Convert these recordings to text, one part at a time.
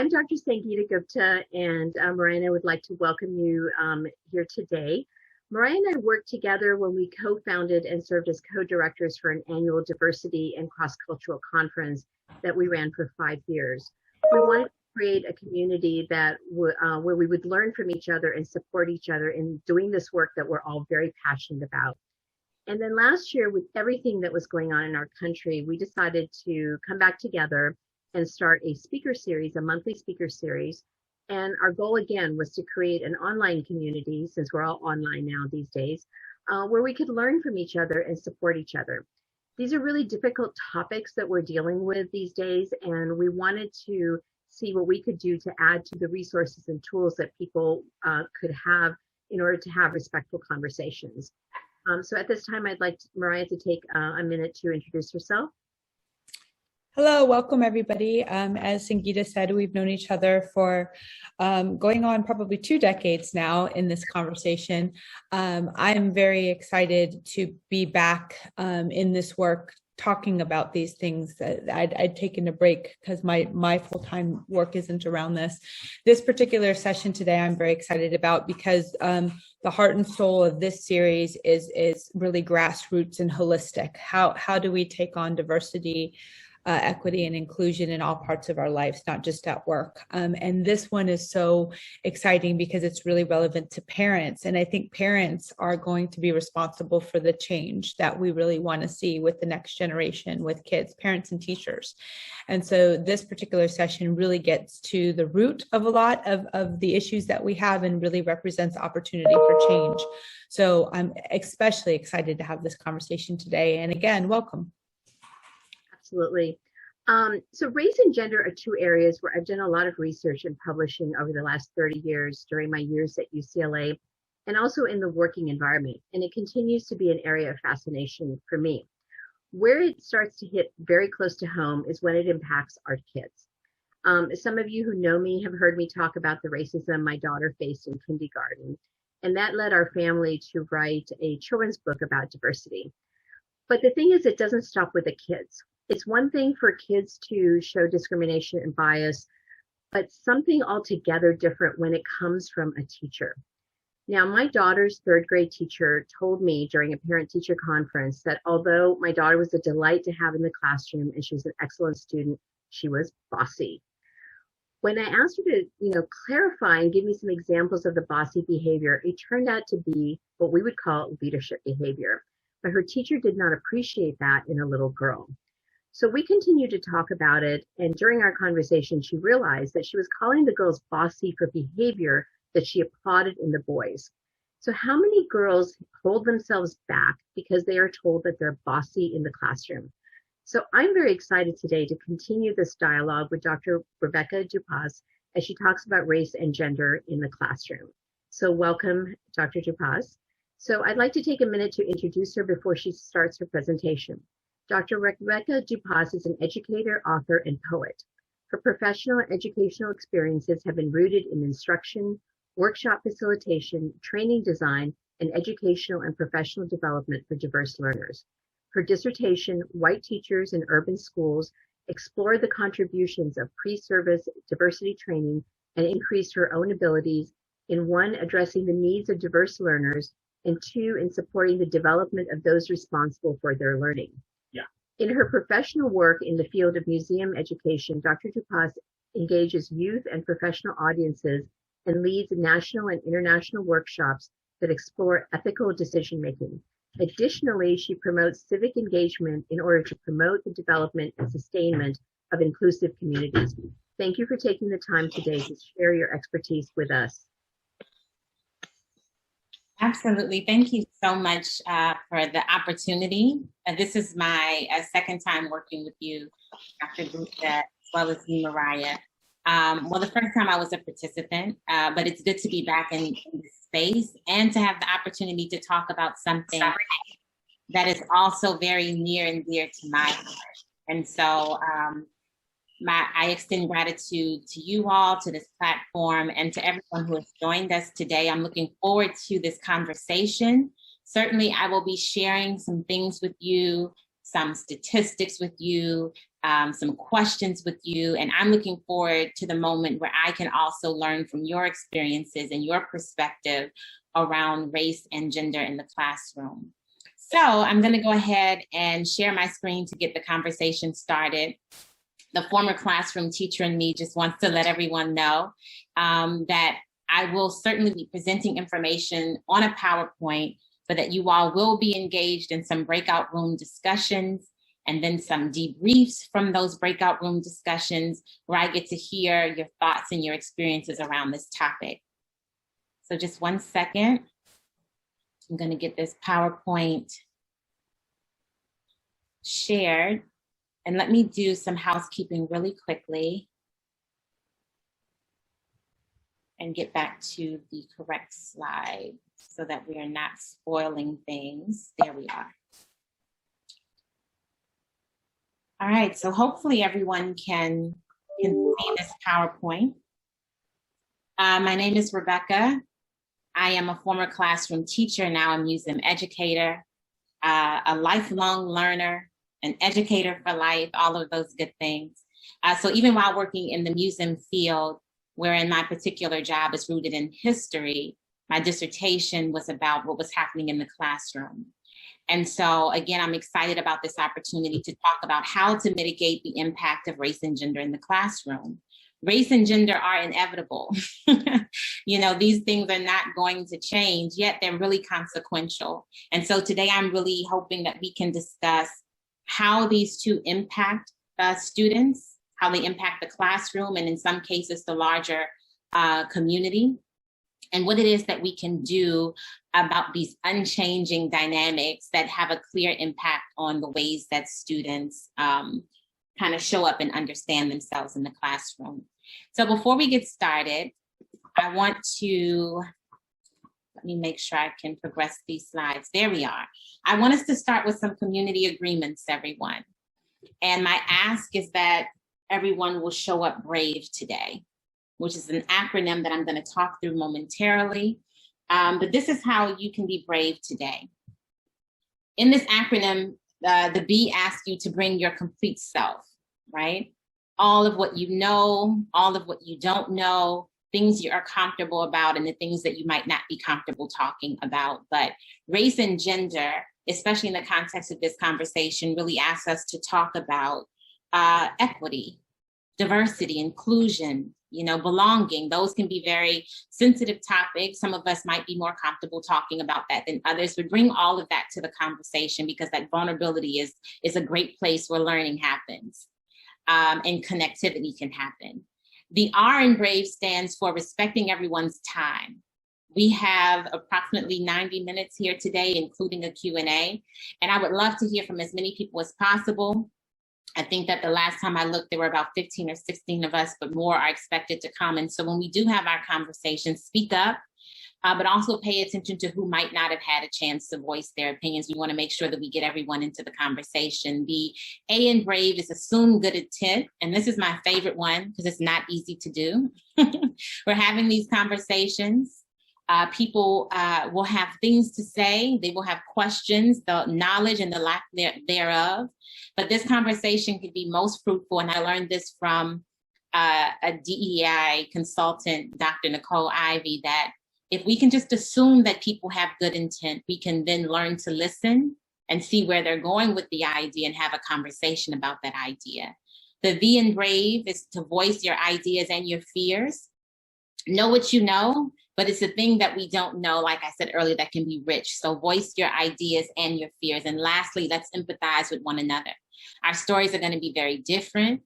I'm Dr. Sangeeta Gupta, and Mariah and I would like to welcome you here today. Mariah and I worked together when we co-founded and served as co-directors for an annual diversity and cross-cultural conference that we ran for 5 years. We wanted to create a community that where we would learn from each other and support each other in doing this work that we're all very passionate about. And then last year, with everything that was going on in our country, we decided to come back together and start a speaker series, a monthly speaker series. And our goal again was to create an online community, since we're all online now these days, where we could learn from each other and support each other. These are really difficult topics that we're dealing with these days, and we wanted to see what we could do to add to the resources and tools that people could have in order to have respectful conversations. So at this time, I'd like Mariah to take a minute to introduce herself. Hello, welcome everybody. As Sangeeta said, we've known each other for going on probably 2 decades now in this conversation. I'm very excited to be back in this work, talking about these things. I'd taken a break because my full-time work isn't around this. This particular session today, I'm very excited about because the heart and soul of this series is really grassroots and holistic. How do we take on diversity, equity, and inclusion in all parts of our lives, not just at work. And this one is so exciting because it's really relevant to parents. And I think parents are going to be responsible for the change that we really want to see with the next generation, with kids, parents, and teachers. And so this particular session really gets to the root of a lot of the issues that we have and really represents opportunity for change. So I'm especially excited to have this conversation today. And again, welcome. Absolutely. So race and gender are 2 areas where I've done a lot of research and publishing over the last 30 years during my years at UCLA and also in the working environment. And it continues to be an area of fascination for me. Where it starts to hit very close to home is when it impacts our kids. Some of you who know me have heard me talk about the racism my daughter faced in kindergarten. And that led our family to write a children's book about diversity. But the thing is, it doesn't stop with the kids. It's one thing for kids to show discrimination and bias, but something altogether different when it comes from a teacher. Now, my daughter's 3rd grade teacher told me during a parent-teacher conference that although my daughter was a delight to have in the classroom and she was an excellent student, she was bossy. When I asked her to, clarify and give me some examples of the bossy behavior, it turned out to be what we would call leadership behavior. But her teacher did not appreciate that in a little girl. So we continued to talk about it, and during our conversation, she realized that she was calling the girls bossy for behavior that she applauded in the boys. So how many girls hold themselves back because they are told that they're bossy in the classroom? So I'm very excited today to continue this dialogue with Dr. Rebecca Dupas as she talks about race and gender in the classroom. So welcome, Dr. Dupas. So I'd like to take a minute to introduce her before she starts her presentation. Dr. Rebecca Dupas is an educator, author, and poet. Her professional and educational experiences have been rooted in instruction, workshop facilitation, training design, and educational and professional development for diverse learners. Her dissertation, White Teachers in Urban Schools, explored the contributions of pre-service diversity training and increased her own abilities in 1, addressing the needs of diverse learners, and 2, in supporting the development of those responsible for their learning. In her professional work in the field of museum education, Dr. Dupas engages youth and professional audiences and leads national and international workshops that explore ethical decision-making. Additionally, she promotes civic engagement in order to promote the development and sustainment of inclusive communities. Thank you for taking the time today to share your expertise with us. Absolutely. Thank you so much for the opportunity. This is my 2nd time working with you, Dr. Gupta, as well as you, Mariah. Well, the first time I was a participant, but it's good to be back in this space and to have the opportunity to talk about something that is also very near and dear to my heart. And so I extend gratitude to you all, to this platform, and to everyone who has joined us today. I'm looking forward to this conversation. Certainly, I will be sharing some things with you, some statistics with you, some questions with you, and I'm looking forward to the moment where I can also learn from your experiences and your perspective around race and gender in the classroom. So I'm going to go ahead and share my screen to get the conversation started. The former classroom teacher in me just wants to let everyone know that I will certainly be presenting information on a PowerPoint, but that you all will be engaged in some breakout room discussions and then some debriefs from those breakout room discussions where I get to hear your thoughts and your experiences around this topic. So just 1 second. I'm going to get this PowerPoint shared. And let me do some housekeeping really quickly and get back to the correct slide so that we are not spoiling things. There we are. All right, so hopefully everyone can see this PowerPoint. My name is Rebecca. I am a former classroom teacher, now a museum educator, a lifelong learner, an educator for life, all of those good things. So even while working in the museum field, wherein my particular job is rooted in history, my dissertation was about what was happening in the classroom. And so again, I'm excited about this opportunity to talk about how to mitigate the impact of race and gender in the classroom. Race and gender are inevitable. You know, these things are not going to change, yet they're really consequential. And so today I'm really hoping that we can discuss how these two impact students, how they impact the classroom, and in some cases, the larger community, and what it is that we can do about these unchanging dynamics that have a clear impact on the ways that students kind of show up and understand themselves in the classroom. So before we get started, I want to, let me make sure I can progress these slides. There we are. I want us to start with some community agreements, everyone. And my ask is that everyone will show up brave today, which is an acronym that I'm going to talk through momentarily. But this is how you can be brave today. In this acronym, the B asks you to bring your complete self, right? All of what you know, all of what you don't know, things you are comfortable about, and the things that you might not be comfortable talking about. But race and gender, especially in the context of this conversation, really asks us to talk about equity, diversity, inclusion, you know, belonging. Those can be very sensitive topics. Some of us might be more comfortable talking about that than others, but bring all of that to the conversation, because that vulnerability is a great place where learning happens and connectivity can happen. The R in BRAVE stands for respecting everyone's time. We have approximately 90 minutes here today, including a Q&A, and I would love to hear from as many people as possible. I think that the last time I looked, there were about 15 or 16 of us, but more are expected to come. And so when we do have our conversation, speak up, but also pay attention to who might not have had a chance to voice their opinions. We want to make sure that we get everyone into the conversation. The A in BRAVE is assume good intent. And this is my favorite one because it's not easy to do. We're having these conversations. People will have things to say. They will have questions, the knowledge and the lack thereof. But this conversation could be most fruitful. And I learned this from a DEI consultant, Dr. Nicole Ivy, that if we can just assume that people have good intent, we can then learn to listen and see where they're going with the idea and have a conversation about that idea. The V in BRAVE is to voice your ideas and your fears. Know what you know, but it's a thing that we don't know, like I said earlier, that can be rich. So voice your ideas and your fears. And lastly, let's empathize with one another. Our stories are going to be very different.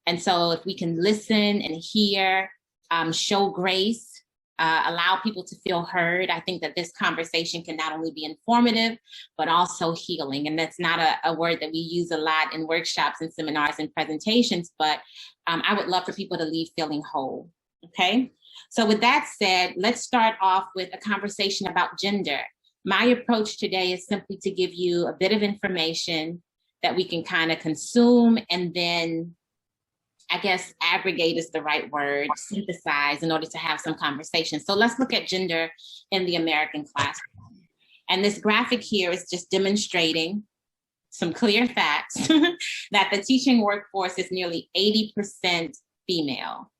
And so if we can listen and hear, show grace, allow people to feel heard, I think that this conversation can not only be informative, but also healing. And that's not a word that we use a lot in workshops and seminars and presentations, but I would love for people to leave feeling whole, okay? So with that said, let's start off with a conversation about gender. My approach today is simply to give you a bit of information that we can kind of consume and then, I guess, aggregate is the right word, synthesize in order to have some conversation. So let's look at gender in the American classroom. And this graphic here is just demonstrating some clear facts that the teaching workforce is nearly 80% female.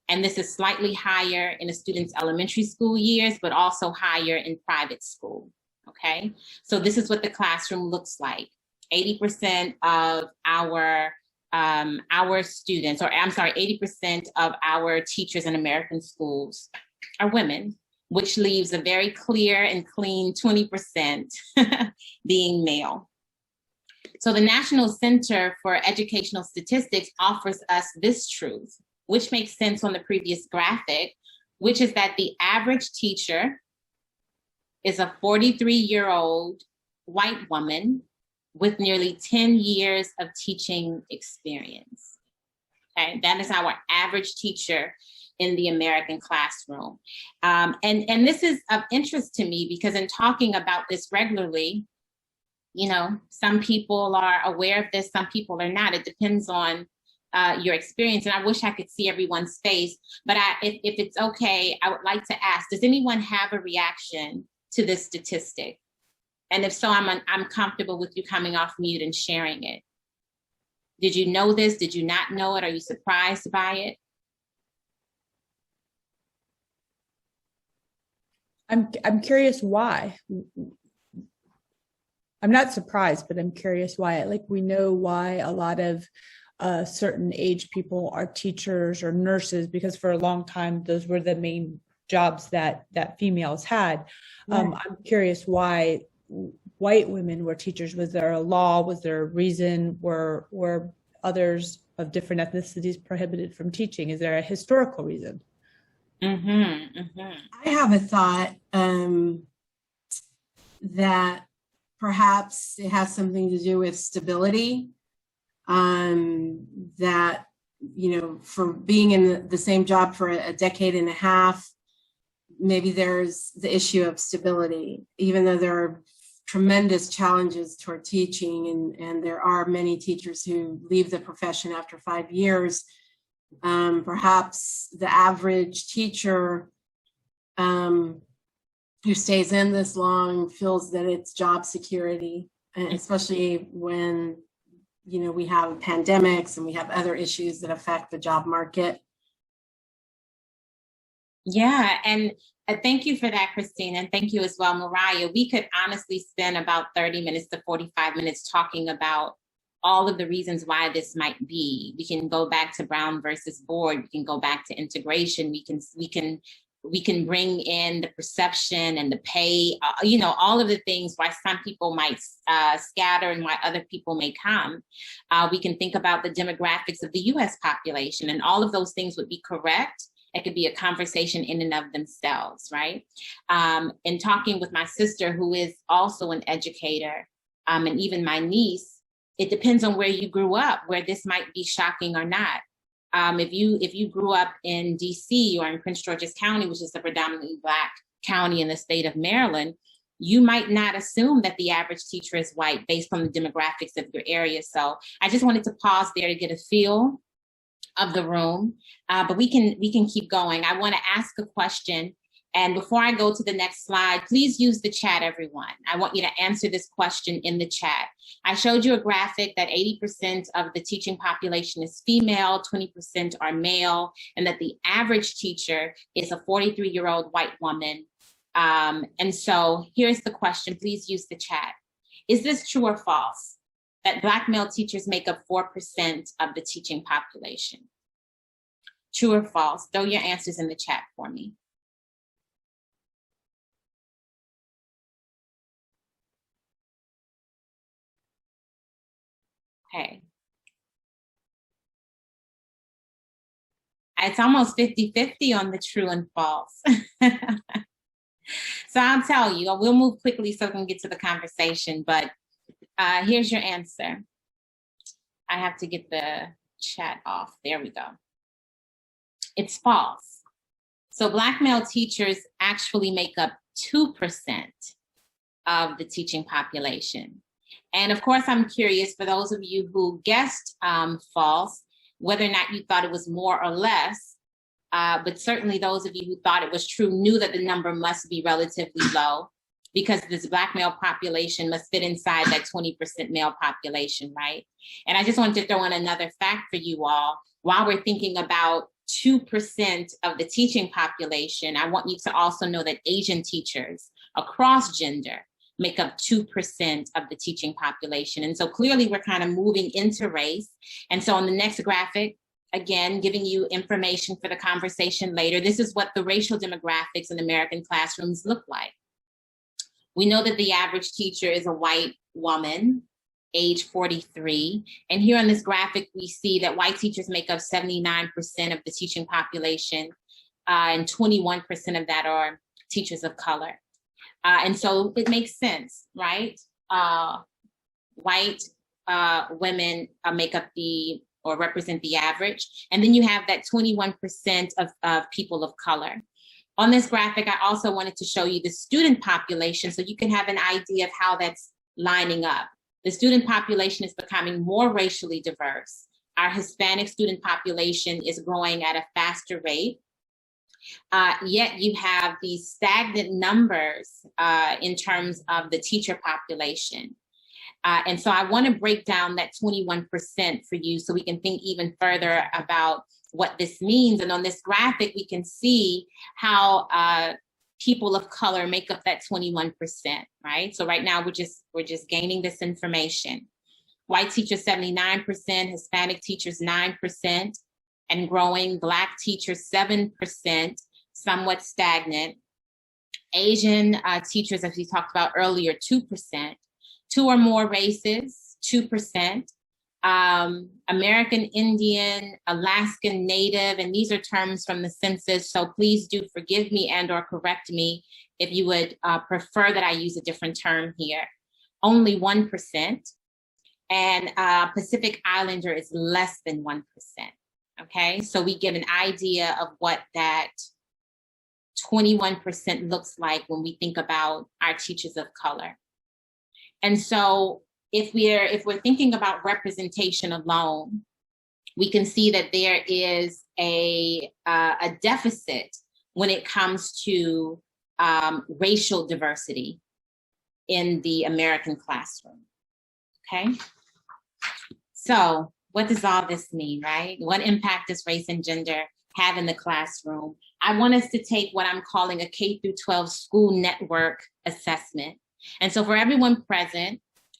And this is slightly higher in a student's elementary school years, but also higher in private school, okay? So this is what the classroom looks like. 80% of our students, or I'm sorry, 80% of our teachers in American schools are women, which leaves a very clear and clean 20% being male. So the National Center for Educational Statistics offers us this truth, which makes sense on the previous graphic, which is that the average teacher is a 43-year-old white woman with nearly 10 years of teaching experience. Okay, that is our average teacher in the American classroom. And this is of interest to me because in talking about this regularly, you know, some people are aware of this, some people are not. It depends on your experience. And I wish I could see everyone's face, but if it's okay, I would like to ask, does anyone have a reaction to this statistic? And if so, I'm comfortable with you coming off mute and sharing it. Did you know this? Did you not know it? Are you surprised by it? I'm curious why. I'm not surprised, but I'm curious why. Like, we know why a lot of certain age people are teachers or nurses, because for a long time those were the main jobs that females had. Right. I'm curious why white women were teachers. Was there a law? Was there a reason? Were others of different ethnicities prohibited from teaching? Is there a historical reason? I have a thought that perhaps it has something to do with stability. That, you know, for being in the same job for a decade and a half, maybe there's the issue of stability, even though there are tremendous challenges toward teaching, and there are many teachers who leave the profession after 5 years. Perhaps the average teacher who stays in this long feels that it's job security, and especially when, you know, we have pandemics and we have other issues that affect the job market. Yeah, and thank you for that, Christine, and thank you as well, Mariah. We could honestly spend about 30 minutes to 45 minutes talking about all of the reasons why this might be. We can go back to Brown versus Board. We can go back to integration. We can bring in the perception and the pay, you know, all of the things why some people might scatter and why other people may come. We can think about the demographics of the US population, and all of those things would be correct. It could be a conversation in and of themselves, right? In talking with my sister, who is also an educator, and even my niece, it depends on where you grew up, where this might be shocking or not. If you grew up in DC or in Prince George's County, which is a predominantly Black county in the state of Maryland, you might not assume that the average teacher is white based on the demographics of your area. So I just wanted to pause there to get a feel of the room, but we can keep going. I want to ask a question. And before I go to the next slide, please use the chat, everyone. I want you to answer this question in the chat. I showed you a graphic that 80% of the teaching population is female, 20% are male, and that the average teacher is a 43-year-old white woman. And so here's the question, please use the chat. Is this true or false, that Black male teachers make up 4% of the teaching population? True or false? Throw your answers in the chat for me. Okay. It's almost 50-50 on the true and false. So I'll tell you, we'll move quickly so we can get to the conversation, but here's your answer. I have to get the chat off. There we go. It's false. So Black male teachers actually make up 2% of the teaching population. And of course, I'm curious, for those of you who guessed false, whether or not you thought it was more or less, but certainly those of you who thought it was true knew that the number must be relatively low, because this Black male population must fit inside that 20% male population, right? And I just wanted to throw in another fact for you all. While we're thinking about 2% of the teaching population, I want you to also know that Asian teachers across gender make up 2% of the teaching population. And so clearly we're kind of moving into race. And so on the next graphic, again, giving you information for the conversation later, this is what the racial demographics in American classrooms look like. We know that the average teacher is a white woman, age 43. And here on this graphic, we see that white teachers make up 79% of the teaching population, and 21% of that are teachers of color. And so it makes sense, right? White women make up or represent the average. And then you have that 21% of people of color. On this graphic, I also wanted to show you the student population so you can have an idea of how that's lining up. The student population is becoming more racially diverse. Our Hispanic student population is growing at a faster rate. Yet you have these stagnant numbers in terms of the teacher population. And so I want to break down that 21% for you so we can think even further about what this means. And on this graphic, we can see how people of color make up that 21%, right? So right now we're just gaining this information. White teachers 79%, Hispanic teachers 9%, and growing. Black teachers 7%, somewhat stagnant. Asian teachers, as we talked about earlier, 2%. Two or more races, 2%. American Indian, Alaskan Native, and these are terms from the census, so please do forgive me and or correct me if you would prefer that I use a different term here. Only 1%, and Pacific Islander is less than 1%, okay? So we get an idea of what that 21% looks like when we think about our teachers of color. And so if we're thinking about representation alone, we can see that there is a deficit when it comes to racial diversity in the American classroom, okay? So what does all this mean, right? What impact does race and gender have in the classroom? I want us to take what I'm calling a K through 12 school network assessment. And so for everyone present,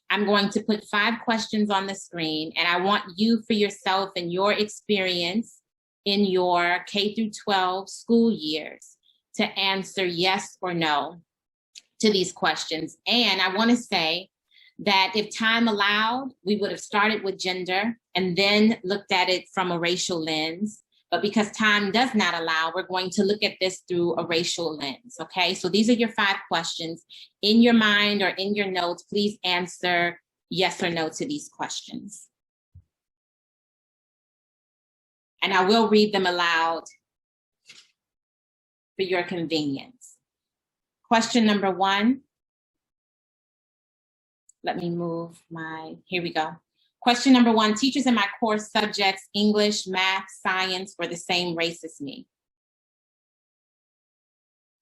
I'm going to put 5 questions on the screen, and I want you for yourself and your experience in your K through 12 school years to answer yes or no to these questions. And I want to say that if time allowed, we would have started with gender and then looked at it from a racial lens. But because time does not allow, we're going to look at this through a racial lens, okay? So these are your 5 questions. In your mind or in your notes, please answer yes or no to these questions. And I will read them aloud for your convenience. Question number 1. Let me move here we go. Question number 1, teachers in my core subjects, English, math, science, were the same race as me.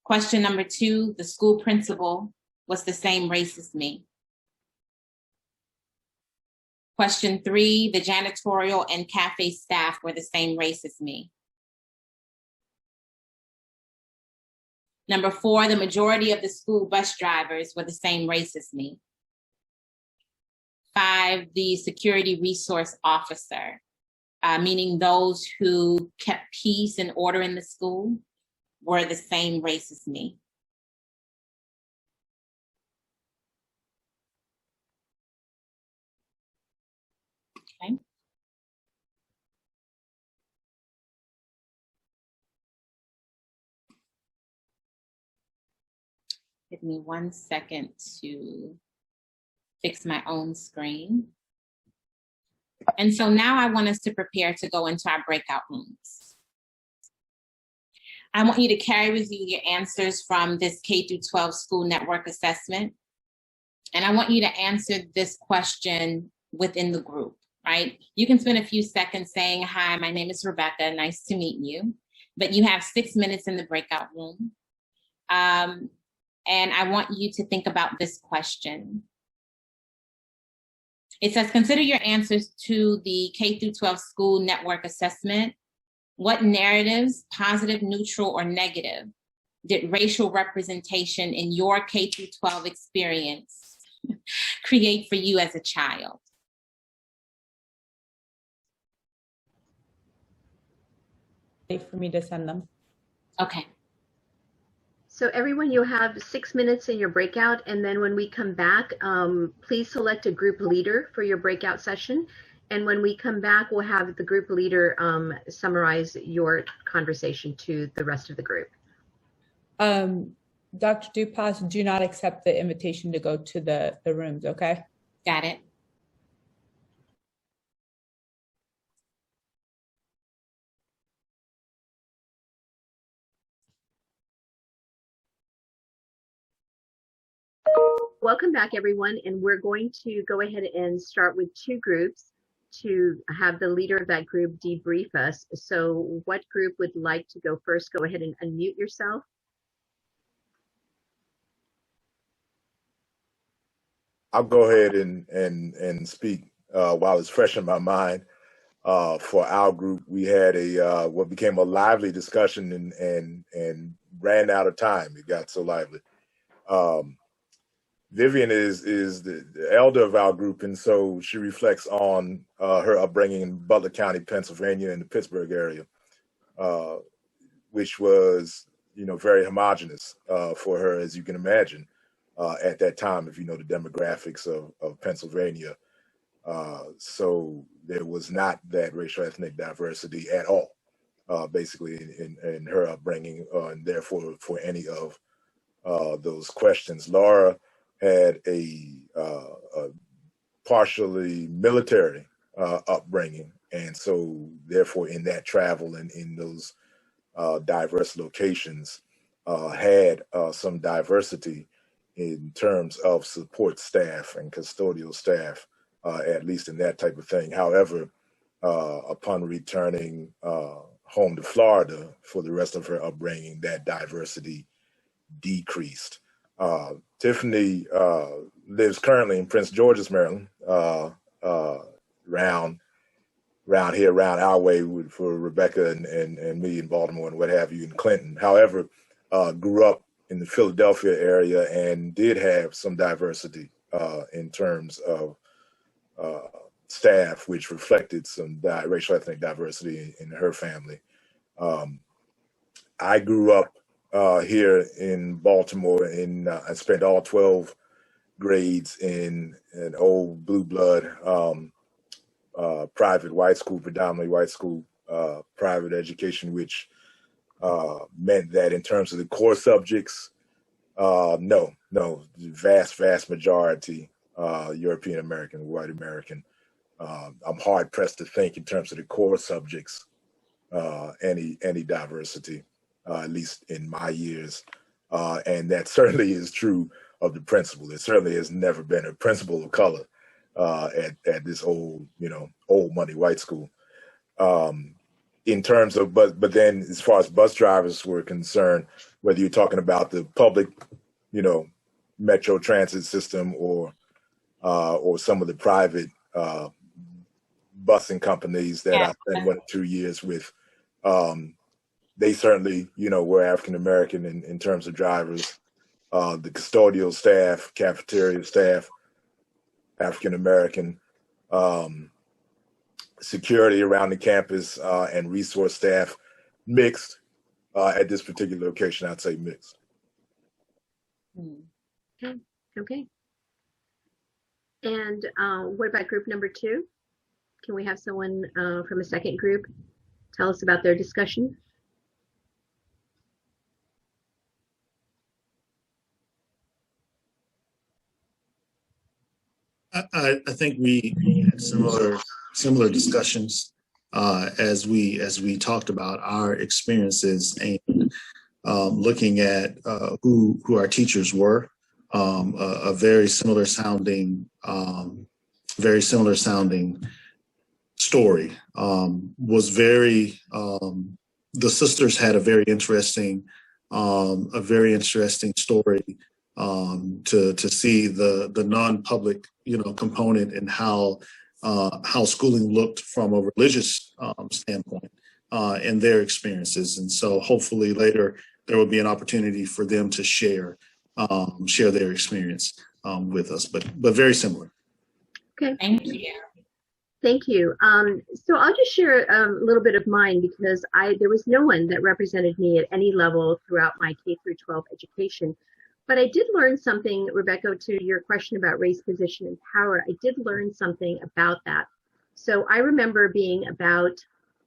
Question number 2, the school principal was the same race as me. Question 3, the janitorial and cafe staff were the same race as me. Number 4, the majority of the school bus drivers were the same race as me. 5, the security resource officer, meaning those who kept peace and order in the school, were the same race as me. Okay. Give me 1 second to fix my own screen. And so now I want us to prepare to go into our breakout rooms. I want you to carry with you your answers from this K through 12 school network assessment. And I want you to answer this question within the group, right? You can spend a few seconds saying, hi, my name is Rebecca, nice to meet you. But you have 6 minutes in the breakout room. And I want you to think about this question. It says, consider your answers to the K through 12 school network assessment. What narratives, positive, neutral, or negative, did racial representation in your K through 12 experience create for you as a child? For me to send them. Okay. So everyone, you have 6 minutes in your breakout, and then when we come back, please select a group leader for your breakout session. And when we come back, we'll have the group leader summarize your conversation to the rest of the group. Dr. Dupas, do not accept the invitation to go to the rooms, okay? Got it. Welcome back, everyone, and we're going to go ahead and start with 2 groups to have the leader of that group debrief us. So what group would like to go first? Go ahead and unmute yourself. I'll go ahead and speak while it's fresh in my mind. For our group, we had a what became a lively discussion and ran out of time. It got so lively. Vivian is the elder of our group, and so she reflects on her upbringing in Butler County, Pennsylvania, in the Pittsburgh area, which was, very homogenous for her, as you can imagine, at that time, if you know the demographics of Pennsylvania. So there was not that racial ethnic diversity at all, basically, in her upbringing, and therefore for any of those questions. Laura had a partially military upbringing, and so therefore in that travel and in those diverse locations had some diversity in terms of support staff and custodial staff, at least in that type of thing. However, upon returning home to Florida for the rest of her upbringing, that diversity decreased. Tiffany lives currently in Prince George's, Maryland, around here, around our way for Rebecca and me in Baltimore and what have you in Clinton. However, grew up in the Philadelphia area and did have some diversity in terms of staff, which reflected some racial ethnic diversity in her family. I grew up here in Baltimore, I spent all 12 grades in an old blue blood private white school, predominantly white school, private education, which meant that in terms of the core subjects, no, vast majority European American, white American. I'm hard pressed to think in terms of the core subjects, any diversity, at least in my years. And that certainly is true of the principal. It certainly has never been a principal of color at this old money white school. In terms of, but then as far as bus drivers were concerned, whether you're talking about the public, metro transit system or some of the private busing companies that I spent 1 or 2 years with, they certainly, were African American in terms of drivers. The custodial staff, cafeteria staff, African American. Security around the campus and resource staff, mixed. At this particular location, I'd say mixed. Okay. And what about group number 2? Can we have someone from a second group tell us about their discussion? I think we had similar discussions as we talked about our experiences and looking at who our teachers were. A very similar sounding story. Was very the sisters had a very interesting story to see the non-public, component and how schooling looked from a religious standpoint and their experiences. And so hopefully later there will be an opportunity for them to share their experience with us, but very similar. Okay. Thank you. Thank you. So I'll just share a little bit of mine because there was no one that represented me at any level throughout my K through 12 education. But I did learn something, Rebecca, to your question about race, position, and power. I did learn something about that. So I remember being about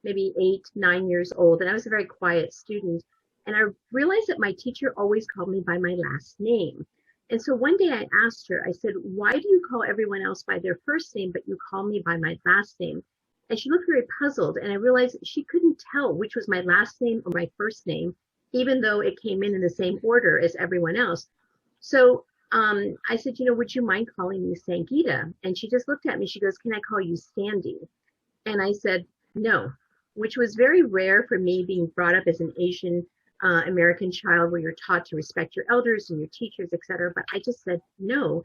maybe 8, 9 years old, and I was a very quiet student. And I realized that my teacher always called me by my last name. And so one day I asked her, I said, why do you call everyone else by their first name, but you call me by my last name? And she looked very puzzled, and I realized she couldn't tell which was my last name or my first name, even though it came in the same order as everyone else. So I said, would you mind calling me Sangeeta? And she just looked at me. She goes, can I call you Sandy? And I said, no, which was very rare for me being brought up as an Asian American child where you're taught to respect your elders and your teachers, etc. But I just said, no,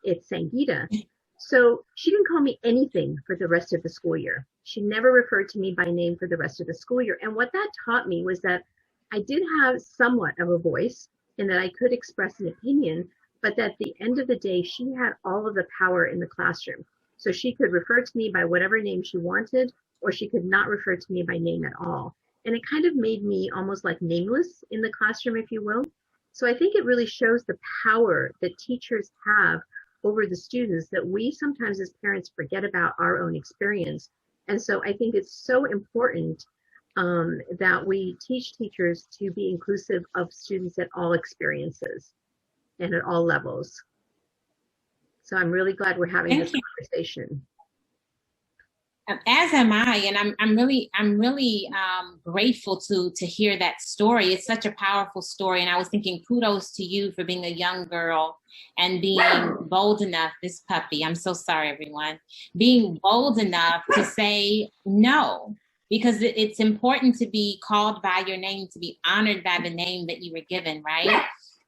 it's Sangeeta. So she didn't call me anything for the rest of the school year. She never referred to me by name for the rest of the school year. And what that taught me was that I did have somewhat of a voice and that I could express an opinion, but that at the end of the day, she had all of the power in the classroom. So she could refer to me by whatever name she wanted, or she could not refer to me by name at all. And it kind of made me almost like nameless in the classroom, if you will. So I think it really shows the power that teachers have over the students that we sometimes as parents forget about our own experience. And so I think it's so important that we teach teachers to be inclusive of students at all experiences and at all levels. So I'm really glad we're having this conversation. As am I, and I'm really grateful to hear that story. It's such a powerful story, and I was thinking kudos to you for being a young girl and being bold enough. This puppy, I'm so sorry, everyone, being bold enough to say no, because it's important to be called by your name, to be honored by the name that you were given, right?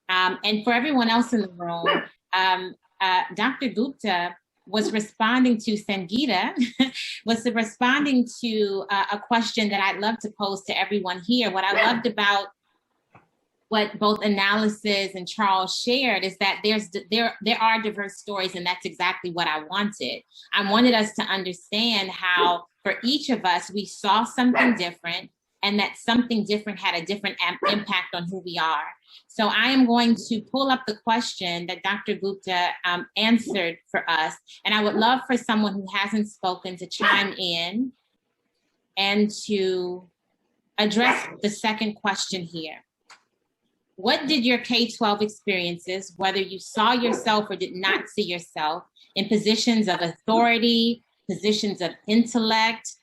And for everyone else in the room, Dr. Gupta was responding to Sangeeta, was responding to a question that I'd love to pose to everyone here. What I loved about what both Analysis and Charles shared is that there are diverse stories, and that's exactly what I wanted. I wanted us to understand how for each of us, we saw something different, and that something different had a different impact on who we are. So I am going to pull up the question that Dr. Gupta answered for us. And I would love for someone who hasn't spoken to chime in and to address the second question here. What did your K-12 experiences, whether you saw yourself or did not see yourself, in positions of authority, positions of intellect,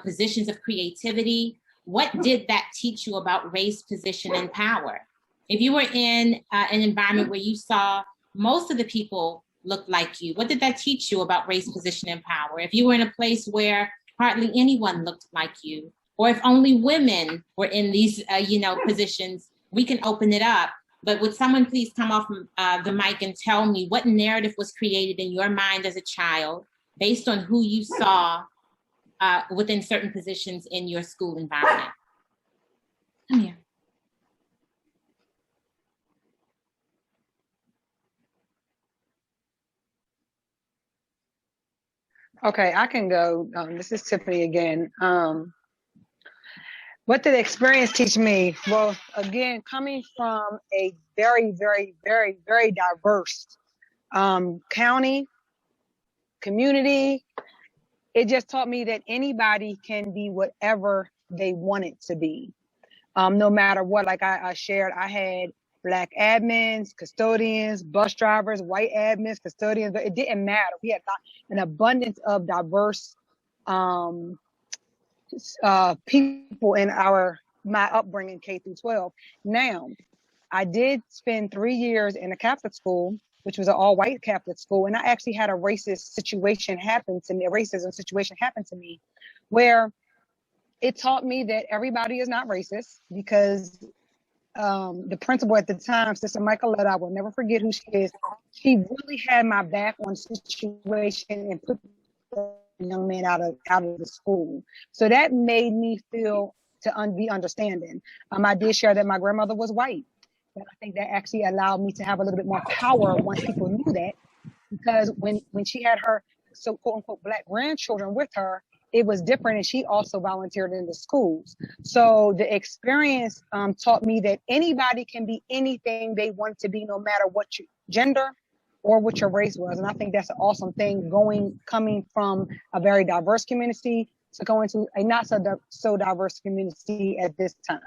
positions of creativity, what did that teach you about race, position, and power? If you were in an environment where you saw most of the people look like you, what did that teach you about race, position, and power? If you were in a place where hardly anyone looked like you, or if only women were in these, positions, we can open it up. But would someone please come off the mic and tell me what narrative was created in your mind as a child based on who you saw within certain positions in your school environment? Come here. Okay, I can go. This is Tiffany again. What did the experience teach me? Well, again, coming from a very, very, very, very diverse county, community, it just taught me that anybody can be whatever they want it to be. No matter what, like I shared, I had Black admins, custodians, bus drivers, white admins, custodians, but it didn't matter. We had an abundance of diverse people in my upbringing, K through 12. Now, I did spend 3 years in a Catholic school, which was an all-white Catholic school, and I actually had a racism situation happen to me, where it taught me that everybody is not racist, because the principal at the time, Sister Michaeletta, I will never forget who she is. She really had my back on the situation and put the young man out of the school. So that made me feel to be understanding. I did share that my grandmother was white. And I think that actually allowed me to have a little bit more power once people knew that, because when she had her so quote unquote black grandchildren with her, it was different, and she also volunteered in the schools. So the experience taught me that anybody can be anything they want to be, no matter what your gender or what your race was. And I think that's an awesome thing, coming from a very diverse community to go into a not so diverse community at this time.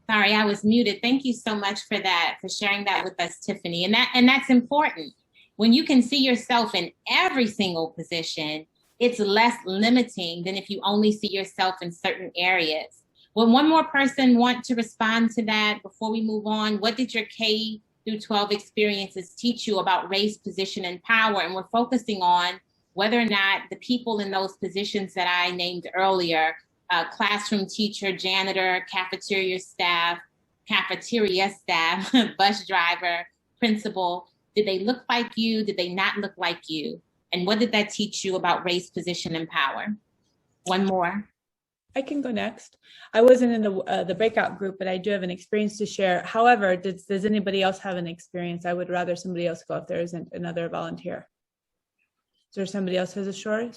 Sorry, I was muted. Thank you so much for that, for sharing that with us, Tiffany. And that's important. When you can see yourself in every single position, it's less limiting than if you only see yourself in certain areas. Will one more person want to respond to that before we move on? What did your K through 12 experiences teach you about race, position, and power? And we're focusing on whether or not the people in those positions that I named earlier, classroom teacher, janitor, cafeteria staff, bus driver, principal, did they look like you? Did they not look like you? And what did that teach you about race, position, and power? One more. I can go next. I wasn't in the breakout group, but I do have an experience to share. However, does anybody else have an experience? I would rather somebody else go if there isn't another volunteer. Is there somebody else who has a story?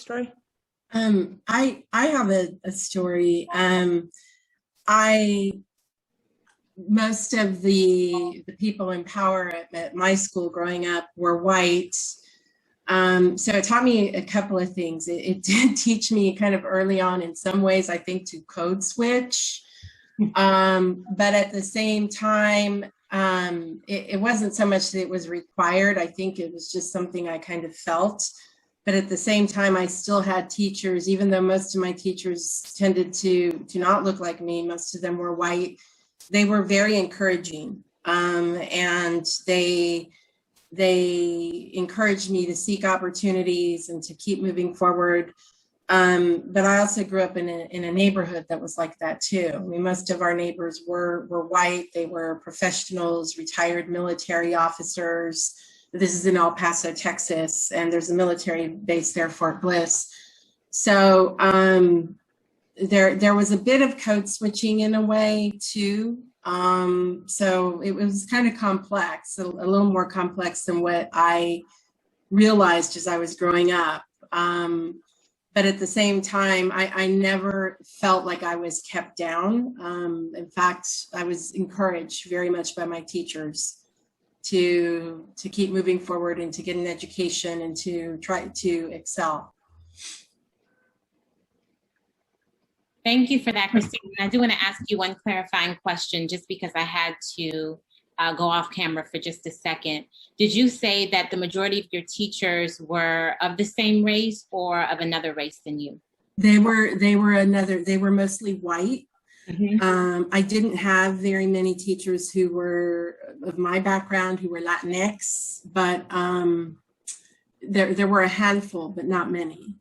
I have a story. Most of the people in power at my school growing up were white. So it taught me a couple of things. It did teach me kind of early on, in some ways, I think, to code switch. But at the same time, it wasn't so much that it was required. I think it was just something I kind of felt. But at the same time, I still had teachers, even though most of my teachers tended to not look like me, most of them were white, they were very encouraging. And they encouraged me to seek opportunities and to keep moving forward. But I also grew up in a neighborhood that was like that too. I mean, most of our neighbors were white. They were professionals, retired military officers. This is in El Paso, Texas, and there's a military base there, Fort Bliss. So there was a bit of code switching in a way too. So it was kind of complex, a little more complex than what I realized as I was growing up. But at the same time, I never felt like I was kept down. In fact, I was encouraged very much by my teachers to keep moving forward and to get an education and to try to excel. Thank you for that, Christine. I do want to ask you one clarifying question, just because I had to go off camera for just a second. Did you say that the majority of your teachers were of the same race or of another race than you? They were mostly white. Mm-hmm. I didn't have very many teachers who were of my background, who were Latinx, but there were a handful, but not many.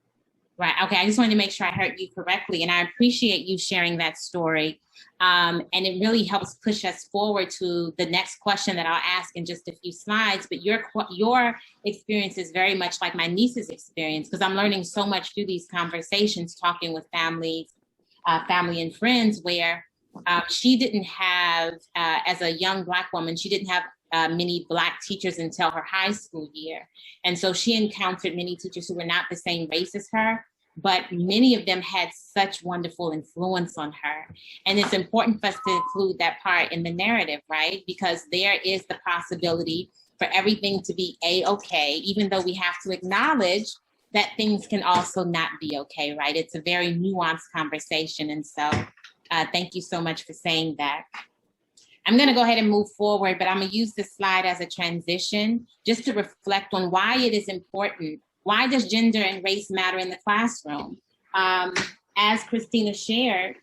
Right. Okay. I just wanted to make sure I heard you correctly, and I appreciate you sharing that story. And it really helps push us forward to the next question that I'll ask in just a few slides. But your experience is very much like my niece's experience, because I'm learning so much through these conversations, talking with family and friends, where she didn't have, as a young Black woman, she didn't have many Black teachers until her high school year. And so she encountered many teachers who were not the same race as her, but many of them had such wonderful influence on her. And it's important for us to include that part in the narrative, right? Because there is the possibility for everything to be A-okay, even though we have to acknowledge that things can also not be okay, right? It's a very nuanced conversation. And so thank you so much for saying that. I'm going to go ahead and move forward, but I'm going to use this slide as a transition just to reflect on why it is important. Why does gender and race matter in the classroom? As Christina shared,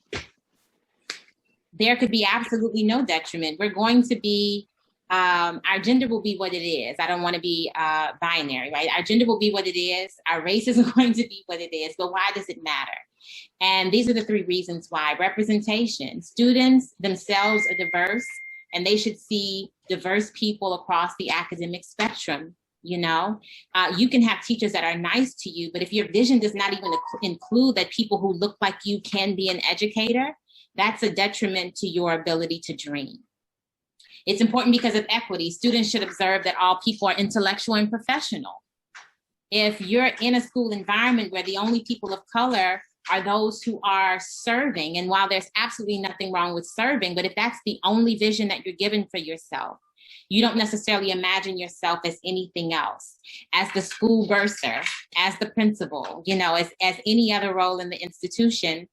there could be absolutely no detriment. We're going to be our gender will be what it is. I don't want to be binary, right? Our gender will be what it is. Our race is going to be what it is, but why does it matter? And these are the 3 reasons why. Representation. Students themselves are diverse, and they should see diverse people across the academic spectrum. You know, you can have teachers that are nice to you, but if your vision does not even include that people who look like you can be an educator, that's a detriment to your ability to dream. It's important because of equity. Students should observe that all people are intellectual and professional. If you're in a school environment where the only people of color are those who are serving, and while there's absolutely nothing wrong with serving, but if that's the only vision that you're given for yourself, you don't necessarily imagine yourself as anything else, as the school bursar, as the principal, you know, as any other role in the institution.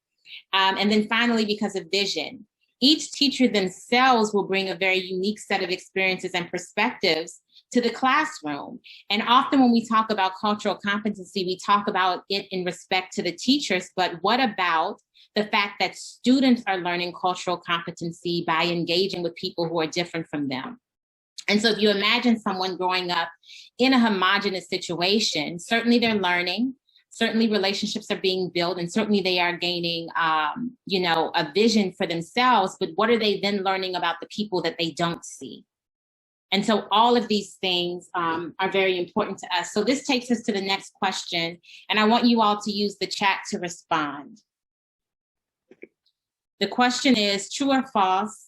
And then finally, because of vision, each teacher themselves will bring a very unique set of experiences and perspectives to the classroom. And often when we talk about cultural competency, we talk about it in respect to the teachers, but what about the fact that students are learning cultural competency by engaging with people who are different from them? And so if you imagine someone growing up in a homogenous situation, certainly they're learning, certainly relationships are being built, and certainly they are gaining, you know, a vision for themselves, but what are they then learning about the people that they don't see? And so all of these things are very important to us. So this takes us to the next question, and I want you all to use the chat to respond. The question is, true or false,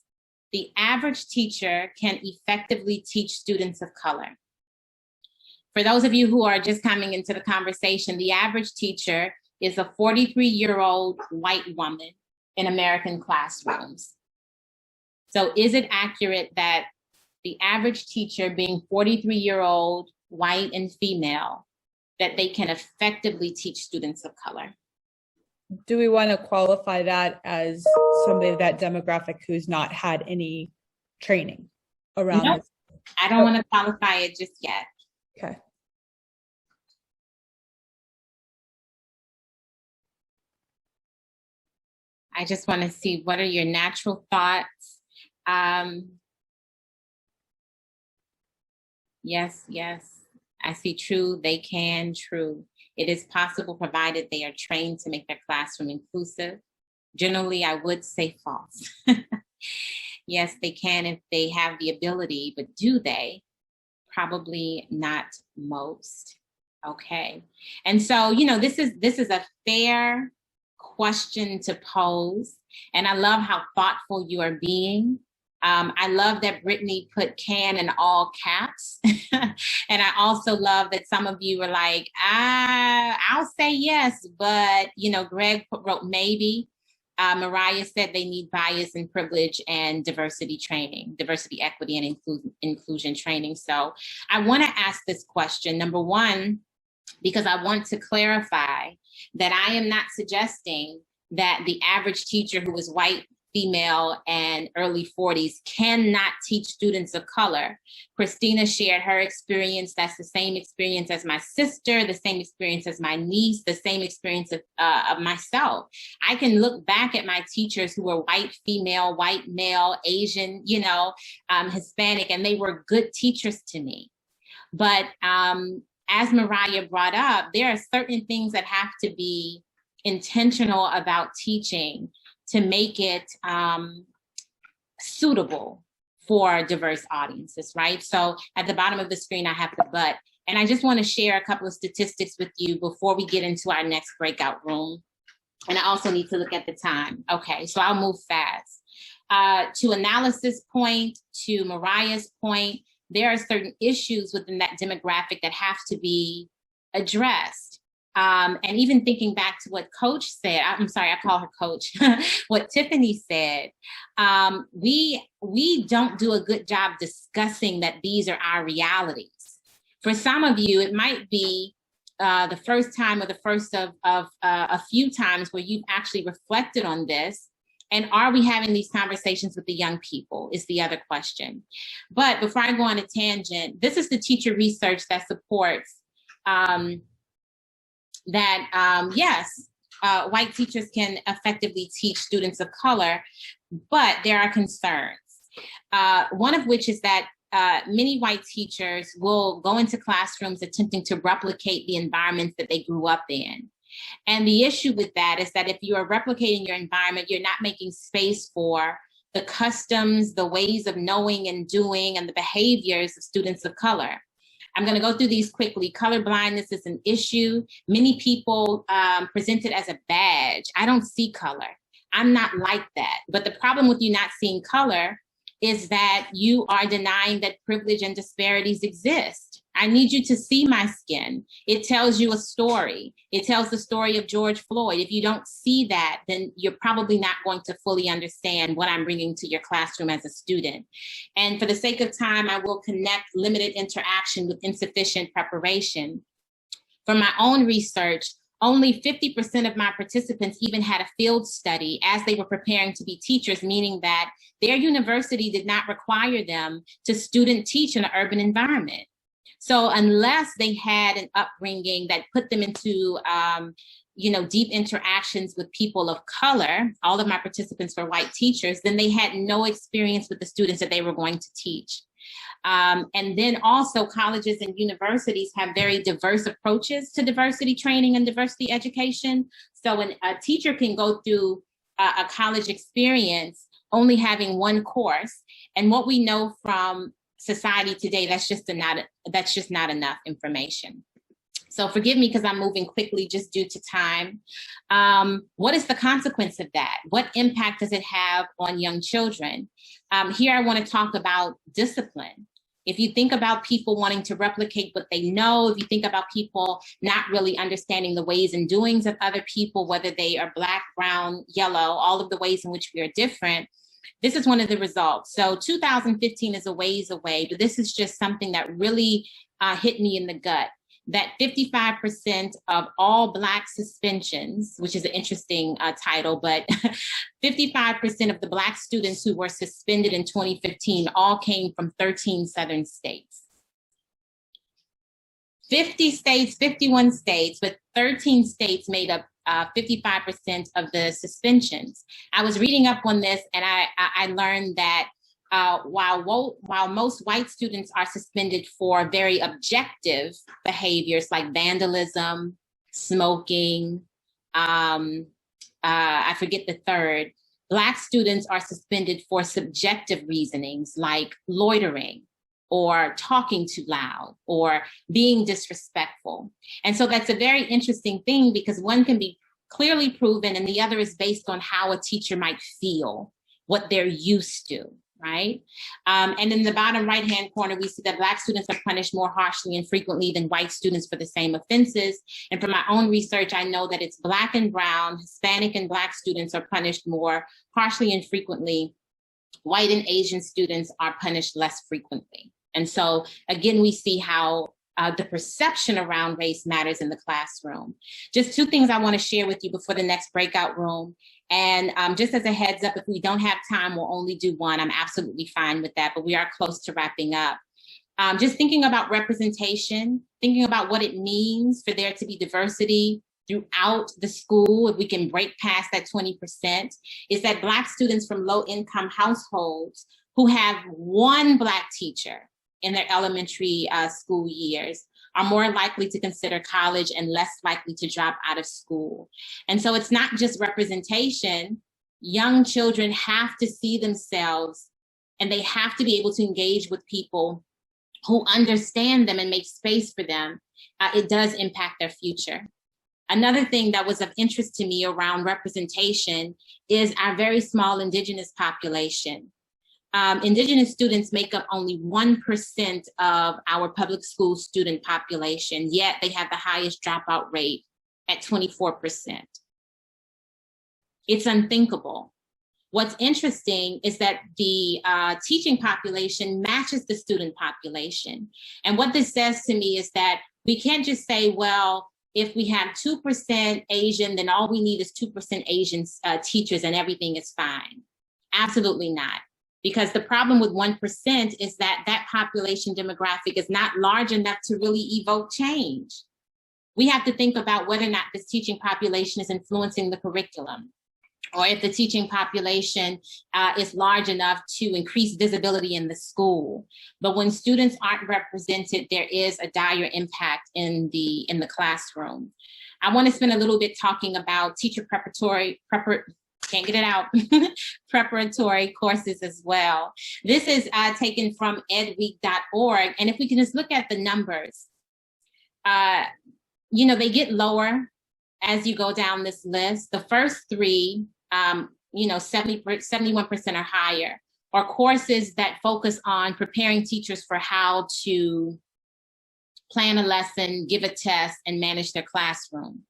the average teacher can effectively teach students of color? For those of you who are just coming into the conversation, the average teacher is a 43-year-old white woman in American classrooms. So is it accurate that the average teacher, being 43-year-old white and female, that they can effectively teach students of color? Do we want to qualify that as somebody of that demographic who's not had any training around Nope. this? I don't want to qualify it just yet. Okay. I just want to see, what are your natural thoughts? Yes, yes. I see true, they can, true. It is possible provided they are trained to make their classroom inclusive. Generally, I would say false. Yes, they can if they have the ability, but do they? Probably not most. Okay. And so, you know, this is a fair question to pose. And I love how thoughtful you are being. I love that Brittany put can in all caps. And I also love that some of you were like, I'll say yes, but, you know, Greg wrote maybe. Mariah said they need bias and privilege and diversity training, diversity, equity, and inclusion training. So I want to ask this question, number one, because I want to clarify that I am not suggesting that the average teacher who is white, female, and early 40s cannot teach students of color. Christina shared her experience. That's the same experience as my sister, the same experience as my niece, the same experience of myself. I can look back at my teachers who were white, female, white, male, Asian, you know, Hispanic, and they were good teachers to me. But as Mariah brought up, there are certain things that have to be intentional about teaching to make it suitable for diverse audiences, right? So at the bottom of the screen, I have the but, and I just want to share a couple of statistics with you before we get into our next breakout room. And I also need to look at the time. Okay, so I'll move fast. To analysis point, to Mariah's point, there are certain issues within that demographic that have to be addressed. And even thinking back to what Coach said, I'm sorry, I call her Coach, what Tiffany said, we don't do a good job discussing that these are our realities. For some of you, it might be the first time or the first of a few times where you've actually reflected on this. And are we having these conversations with the young people is the other question. But before I go on a tangent, this is the teacher research that supports yes, white teachers can effectively teach students of color, but there are concerns. One of which is that many white teachers will go into classrooms attempting to replicate the environments that they grew up in. And the issue with that is that if you are replicating your environment, you're not making space for the customs, the ways of knowing and doing, and the behaviors of students of color. I'm going to go through these quickly. Color blindness is an issue. Many people present it as a badge. I don't see color. I'm not like that. But the problem with you not seeing color is that you are denying that privilege and disparities exist. I need you to see my skin. It tells you a story. It tells the story of George Floyd. If you don't see that, then you're probably not going to fully understand what I'm bringing to your classroom as a student. And for the sake of time, I will connect limited interaction with insufficient preparation. From my own research, only 50% of my participants even had a field study as they were preparing to be teachers, meaning that their university did not require them to student teach in an urban environment. So unless they had an upbringing that put them into deep interactions with people of color, all of my participants were white teachers, then they had no experience with the students that they were going to teach. And then also colleges and universities have very diverse approaches to diversity training and diversity education. So a teacher can go through a college experience only having one course. And what we know from society today, that's just not enough information. So forgive me because I'm moving quickly just due to time. What is the consequence of that? What impact does it have on young children? Here I want to talk about discipline. If you think about people wanting to replicate what they know, if you think about people not really understanding the ways and doings of other people, whether they are Black, brown, yellow, all of the ways in which we are different, this is one of the results. So 2015 is a ways away, but this is just something that really hit me in the gut, that 55% of all Black suspensions, which is an interesting title, but 55% of the Black students who were suspended in 2015 all came from 13 Southern states. 50 states, 51 states, but 13 states made up 55% of the suspensions. I was reading up on this and I learned that while most white students are suspended for very objective behaviors like vandalism, smoking, I forget the third, Black students are suspended for subjective reasonings like loitering or talking too loud or being disrespectful. And so that's a very interesting thing because one can be clearly proven and the other is based on how a teacher might feel, what they're used to. Right? And in the bottom right-hand corner, we see that Black students are punished more harshly and frequently than white students for the same offenses. And from my own research, I know that it's Black and brown, Hispanic and Black students are punished more harshly and frequently. White and Asian students are punished less frequently. And so, again, we see how the perception around race matters in the classroom. Just two things I want to share with you before the next breakout room. And just as a heads up, if we don't have time, we'll only do one. I'm absolutely fine with that, but we are close to wrapping up. Just thinking about representation, thinking about what it means for there to be diversity throughout the school, if we can break past that 20%, is that Black students from low-income households who have one Black teacher in their elementary school years are more likely to consider college and less likely to drop out of school. And so it's not just representation. Young children have to see themselves and they have to be able to engage with people who understand them and make space for them. It does impact their future. Another thing that was of interest to me around representation is our very small Indigenous population. Indigenous students make up only 1% of our public school student population, yet they have the highest dropout rate at 24%. It's unthinkable. What's interesting is that the teaching population matches the student population. And what this says to me is that we can't just say, well, if we have 2% Asian, then all we need is 2% Asian teachers and everything is fine. Absolutely not. Because the problem with 1% is that that population demographic is not large enough to really evoke change. We have to think about whether or not this teaching population is influencing the curriculum. or if the teaching population is large enough to increase visibility in the school. But when students aren't represented, there is a dire impact in the classroom. I want to spend a little bit talking about teacher preparatory courses as well. This is taken from edweek.org. And if we can just look at the numbers, you know, they get lower as you go down this list. The first three, you know, 71% or higher, are courses that focus on preparing teachers for how to plan a lesson, give a test, and manage their classroom.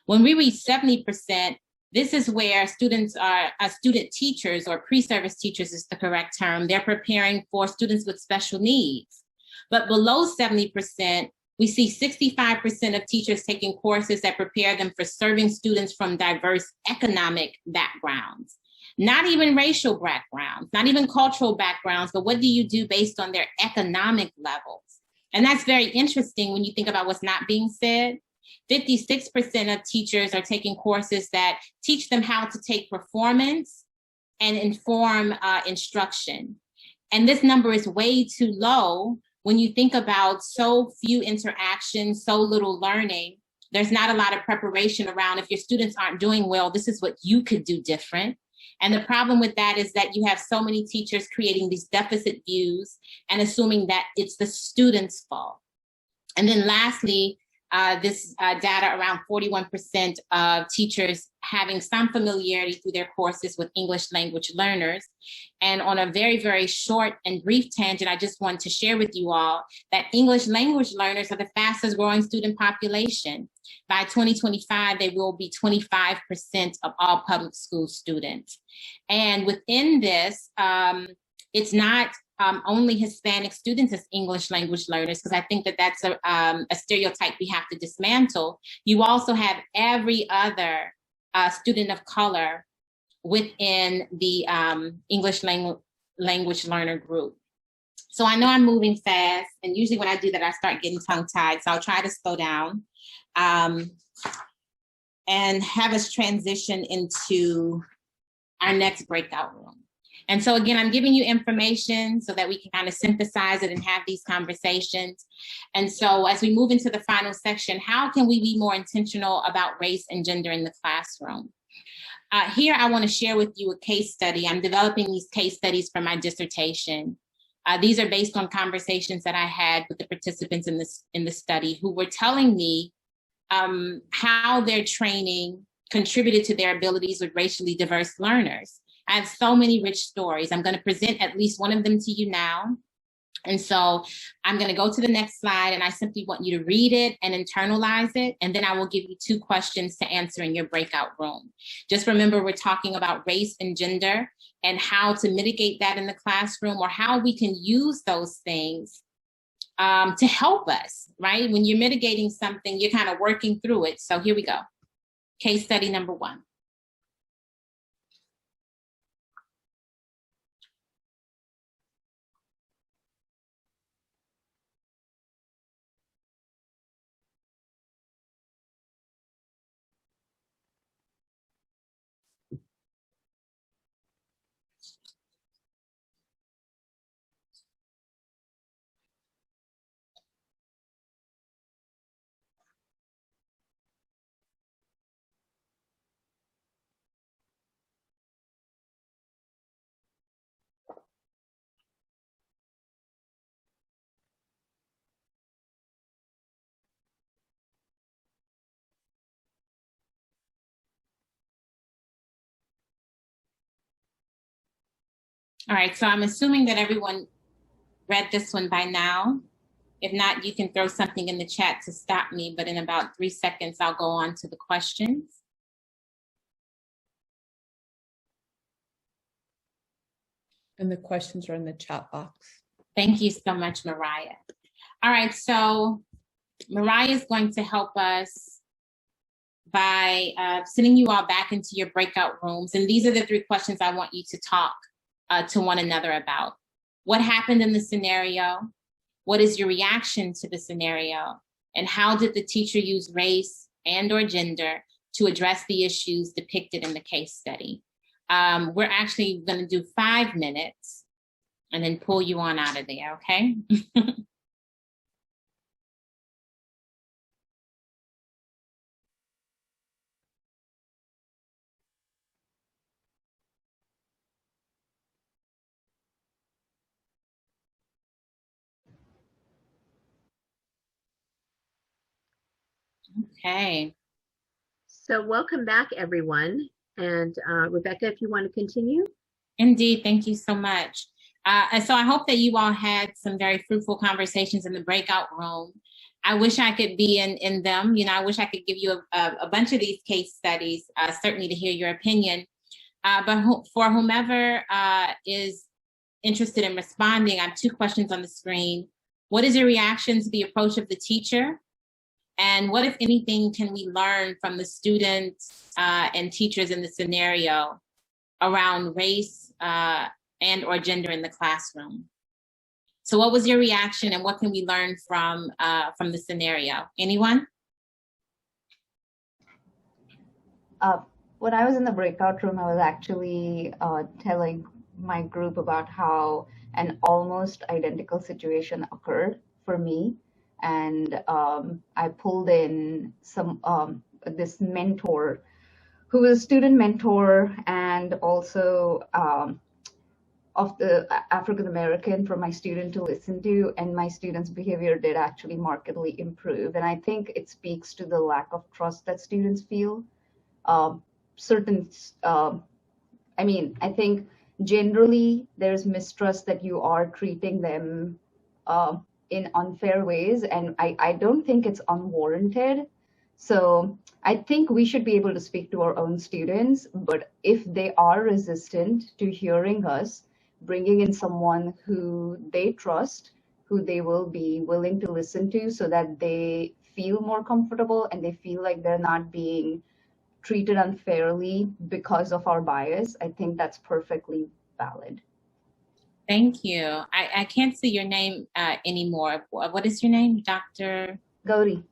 When we reach 70%, this is where students are, student teachers, or pre-service teachers is the correct term. They're preparing for students with special needs. But below 70%, we see 65% of teachers taking courses that prepare them for serving students from diverse economic backgrounds. Not even racial backgrounds, not even cultural backgrounds, but what do you do based on their economic levels? And that's very interesting when you think about what's not being said. 56% of teachers are taking courses that teach them how to take performance and inform instruction. And this number is way too low when you think about so few interactions, so little learning. There's not a lot of preparation around, if your students aren't doing well, this is what you could do different. And the problem with that is that you have so many teachers creating these deficit views and assuming that it's the student's fault. And then lastly, this data around 41% of teachers having some familiarity through their courses with English language learners. And on a very, very short and brief tangent, I just want to share with you all that English language learners are the fastest growing student population. By 2025, they will be 25% of all public school students. And within this, it's not only Hispanic students as English language learners, because I think that that's a stereotype we have to dismantle. You also have every other student of color within the English language learner group. So I know I'm moving fast, and usually when I do that, I start getting tongue-tied, so I'll try to slow down and have us transition into our next breakout room. And so again, I'm giving you information so that we can kind of synthesize it and have these conversations. And so as we move into the final section, how can we be more intentional about race and gender in the classroom? Here, I want to share with you a case study. I'm developing these case studies for my dissertation. These are based on conversations that I had with the participants in the study who were telling me how their training contributed to their abilities with racially diverse learners. I have so many rich stories. I'm going to present at least one of them to you now. And so I'm going to go to the next slide, and I simply want you to read it and internalize it. And then I will give you 2 questions to answer in your breakout room. Just remember, we're talking about race and gender and how to mitigate that in the classroom, or how we can use those things to help us, right? When you're mitigating something, you're kind of working through it. So here we go. Case study number 1. All right, so I'm assuming that everyone read this one by now. If not, you can throw something in the chat to stop me, but in about 3 seconds, I'll go on to the questions. And the questions are in the chat box. Thank you so much, Mariah. All right, so Mariah is going to help us by sending you all back into your breakout rooms. And these are the 3 questions I want you to talk to one another about. What happened in the scenario? What is your reaction to the scenario? And how did the teacher use race and or gender to address the issues depicted in the case study. We're actually going to do 5 minutes and then pull you on out of there, okay? Okay. So welcome back, everyone. And Rebecca, if you want to continue. Indeed, thank you so much. And so I hope that you all had some very fruitful conversations in the breakout room. I wish I could be in them. You know, I wish I could give you a bunch of these case studies, certainly to hear your opinion. But for whomever is interested in responding, I have 2 questions on the screen. What is your reaction to the approach of the teacher? And what, if anything, can we learn from the students and teachers in the scenario around race and or gender in the classroom? So what was your reaction and what can we learn from the scenario? Anyone? When I was in the breakout room, I was actually telling my group about how an almost identical situation occurred for me. And I pulled in some this mentor who was a student mentor and also of the African American for my student to listen to, and my students' behavior did actually markedly improve. And I think it speaks to the lack of trust that students feel. I think generally there's mistrust that you are treating them in unfair ways, and I don't think it's unwarranted. So I think we should be able to speak to our own students, but if they are resistant to hearing us, bringing in someone who they trust, who they will be willing to listen to so that they feel more comfortable and they feel like they're not being treated unfairly because of our bias, I think that's perfectly valid. Thank you. I can't see your name anymore. What is your name, Dr.? Gauri.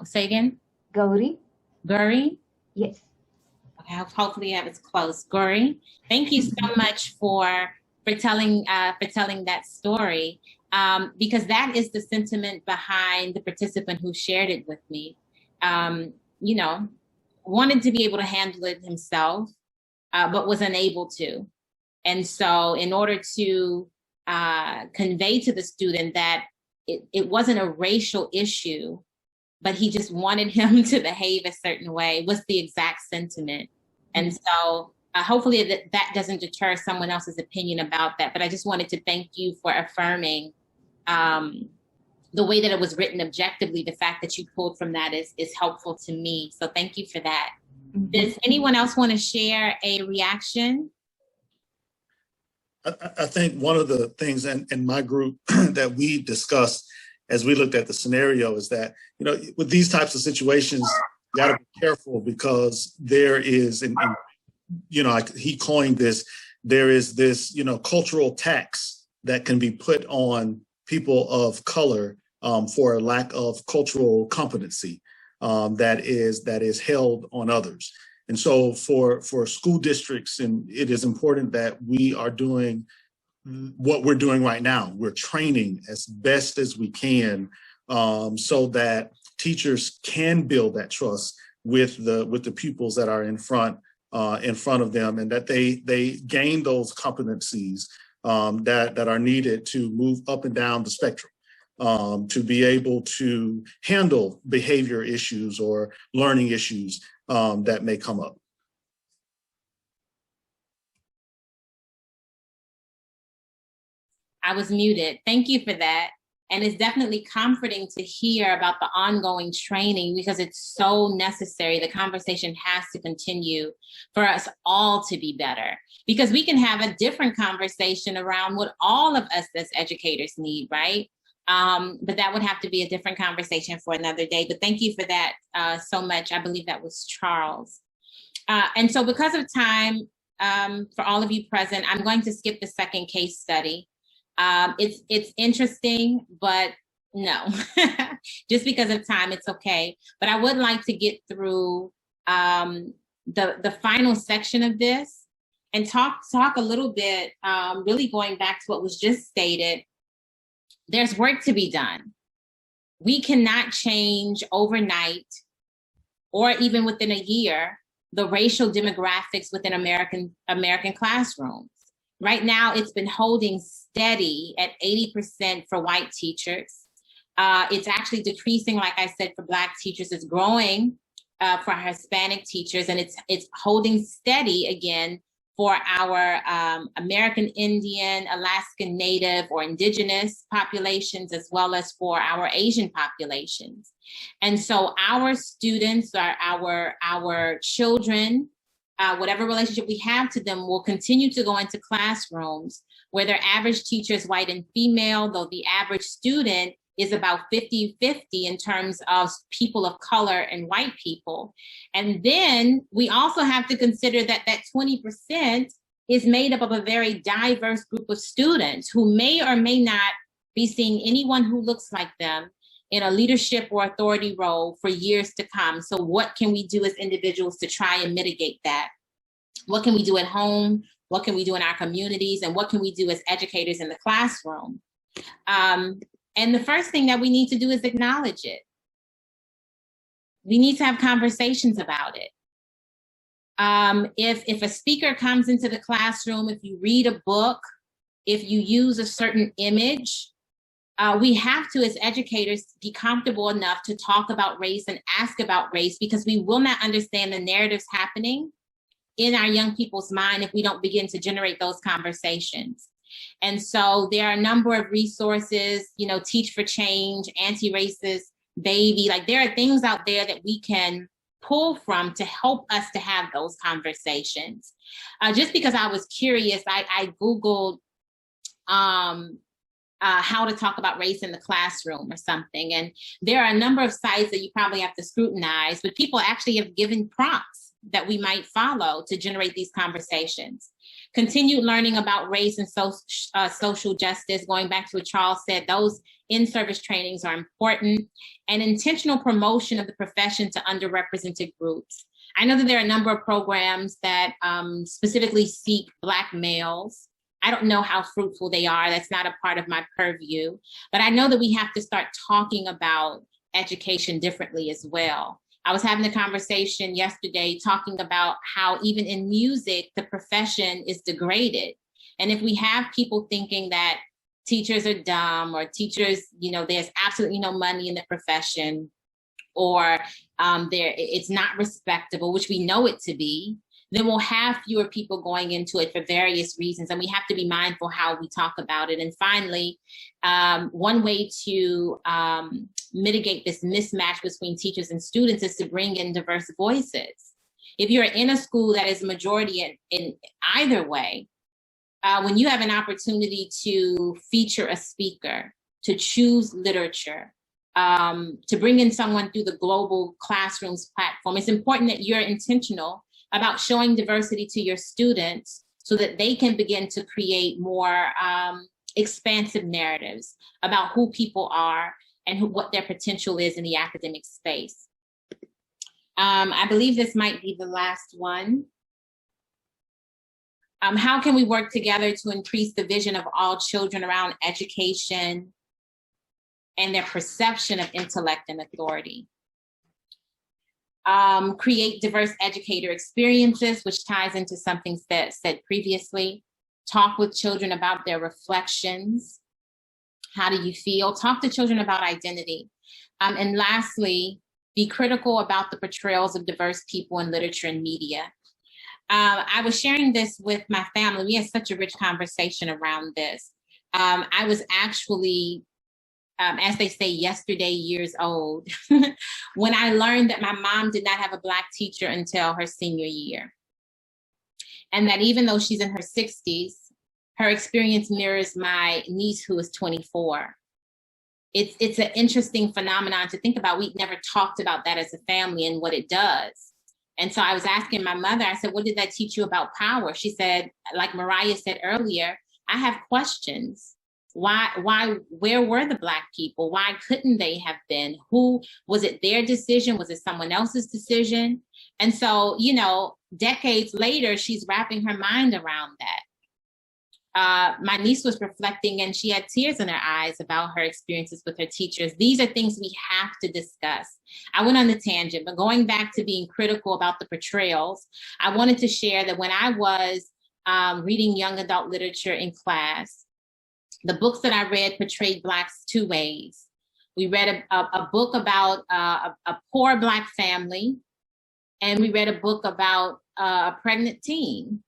Say again? Gauri. Gauri? Yes. Okay, hopefully I was close. Gauri, thank you so much for telling that story, because that is the sentiment behind the participant who shared it with me. You know, wanted to be able to handle it himself, but was unable to. And so in order to convey to the student that it wasn't a racial issue, but he just wanted him to behave a certain way, was the exact sentiment. And so hopefully that doesn't deter someone else's opinion about that. But I just wanted to thank you for affirming the way that it was written objectively. The fact that you pulled from that is helpful to me. So thank you for that. Does anyone else want to share a reaction? I think one of the things in my group that we discussed as we looked at the scenario is that, you know, with these types of situations, you got to be careful because there is, he coined this, there is this, cultural tax that can be put on people of color for a lack of cultural competency that is held on others. And so for school districts, and it is important that we are doing what we're doing right now. We're training as best as we can so that teachers can build that trust with the pupils that are in front of them, and that they gain those competencies that are needed to move up and down the spectrum, to be able to handle behavior issues or learning issues that may come up. I was muted. Thank you for that. And it's definitely comforting to hear about the ongoing training because it's so necessary. The conversation has to continue for us all to be better, because we can have a different conversation around what all of us as educators need, right? But that would have to be a different conversation for another day. But thank you for that so much. I believe that was Charles. And so because of time, for all of you present, I'm going to skip the second case study. It's interesting, but No, just because of time, it's okay. But I would like to get through the final section of this and talk a little bit, really going back to what was just stated. There's work to be done. We cannot change overnight or even within a year the racial demographics within American classrooms. Right now, it's been holding steady at 80% for white teachers. It's actually decreasing, like I said, for Black teachers. It's growing for Hispanic teachers, and it's holding steady again for our American Indian, Alaskan Native, or Indigenous populations, as well as for our Asian populations. And so our students, our children, whatever relationship we have to them, will continue to go into classrooms where their average teacher is white and female, though the average student is about 50-50 in terms of people of color and white people. And then we also have to consider that 20% is made up of a very diverse group of students who may or may not be seeing anyone who looks like them in a leadership or authority role for years to come. So what can we do as individuals to try and mitigate that? What can we do at home? What can we do in our communities? And what can we do as educators in the classroom? And the first thing that we need to do is acknowledge it. We need to have conversations about it. If a speaker comes into the classroom, if you read a book, if you use a certain image, we have to, as educators, be comfortable enough to talk about race and ask about race, because we will not understand the narratives happening in our young people's mind if we don't begin to generate those conversations. And so there are a number of resources, Teach for Change, Anti-Racist Baby, like there are things out there that we can pull from to help us to have those conversations. Just because I was curious, I Googled how to talk about race in the classroom or something. And there are a number of sites that you probably have to scrutinize, but people actually have given prompts that we might follow to generate these conversations. Continued learning about race and social justice, going back to what Charles said, those in-service trainings are important, and intentional promotion of the profession to underrepresented groups. I know that there are a number of programs that specifically seek Black males. I don't know how fruitful they are. That's not a part of my purview, but I know that we have to start talking about education differently as well. I was having a conversation yesterday talking about how even in music, the profession is degraded. And if we have people thinking that teachers are dumb, or teachers, there's absolutely no money in the profession, or it's not respectable, which we know it to be, then we'll have fewer people going into it for various reasons. And we have to be mindful how we talk about it. And finally, one way to mitigate this mismatch between teachers and students is to bring in diverse voices. If you're in a school that is majority in either way, when you have an opportunity to feature a speaker, to choose literature, to bring in someone through the Global Classrooms platform, it's important that you're intentional about showing diversity to your students so that they can begin to create more expansive narratives about who people are and what their potential is in the academic space. I believe this might be the last one. How can we work together to increase the vision of all children around education and their perception of intellect and authority? Create diverse educator experiences, which ties into something that said previously. Talk with children about their reflections. How do you feel? Talk to children about identity. And lastly, be critical about the portrayals of diverse people in literature and media. I was sharing this with my family. We had such a rich conversation around this. I was actually, as they say, yesterday years old, when I learned that my mom did not have a Black teacher until her senior year. And that even though she's in her 60s, her experience mirrors my niece, who is 24. It's an interesting phenomenon to think about. We've never talked about that as a family and what it does. And so I was asking my mother, I said, what did that teach you about power? She said, like Mariah said earlier, I have questions. Where were the Black people? Why couldn't they have been? Who, was it their decision? Was it someone else's decision? And so, you know, decades later, she's wrapping her mind around that. My niece was reflecting and she had tears in her eyes about her experiences with her teachers. These are things we have to discuss. I went on the tangent, but going back to being critical about the portrayals, I wanted to share that when I was reading young adult literature in class, the books that I read portrayed Blacks two ways. We read a book about a poor Black family, and we read a book about a pregnant teen.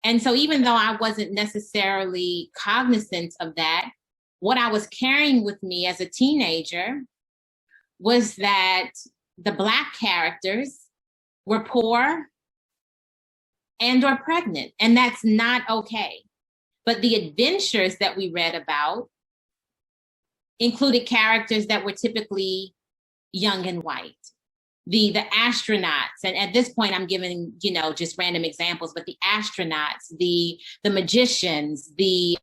And so even though I wasn't necessarily cognizant of that, what I was carrying with me as a teenager was that the Black characters were poor and or pregnant, and that's not okay. But the adventures that we read about included characters that were typically young and white. The astronauts, and at this point I'm giving, you know, just random examples, but the astronauts, the magicians,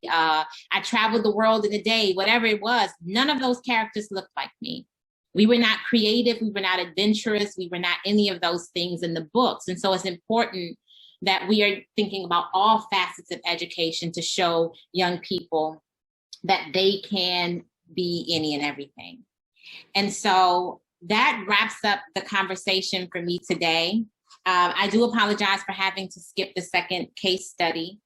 I traveled the world in a day, whatever it was, none of those characters looked like me. We were not creative, we were not adventurous, we were not any of those things in the books. And so it's important that we are thinking about all facets of education to show young people that they can be any and everything. And so that wraps up the conversation for me today. I do apologize for having to skip the second case study.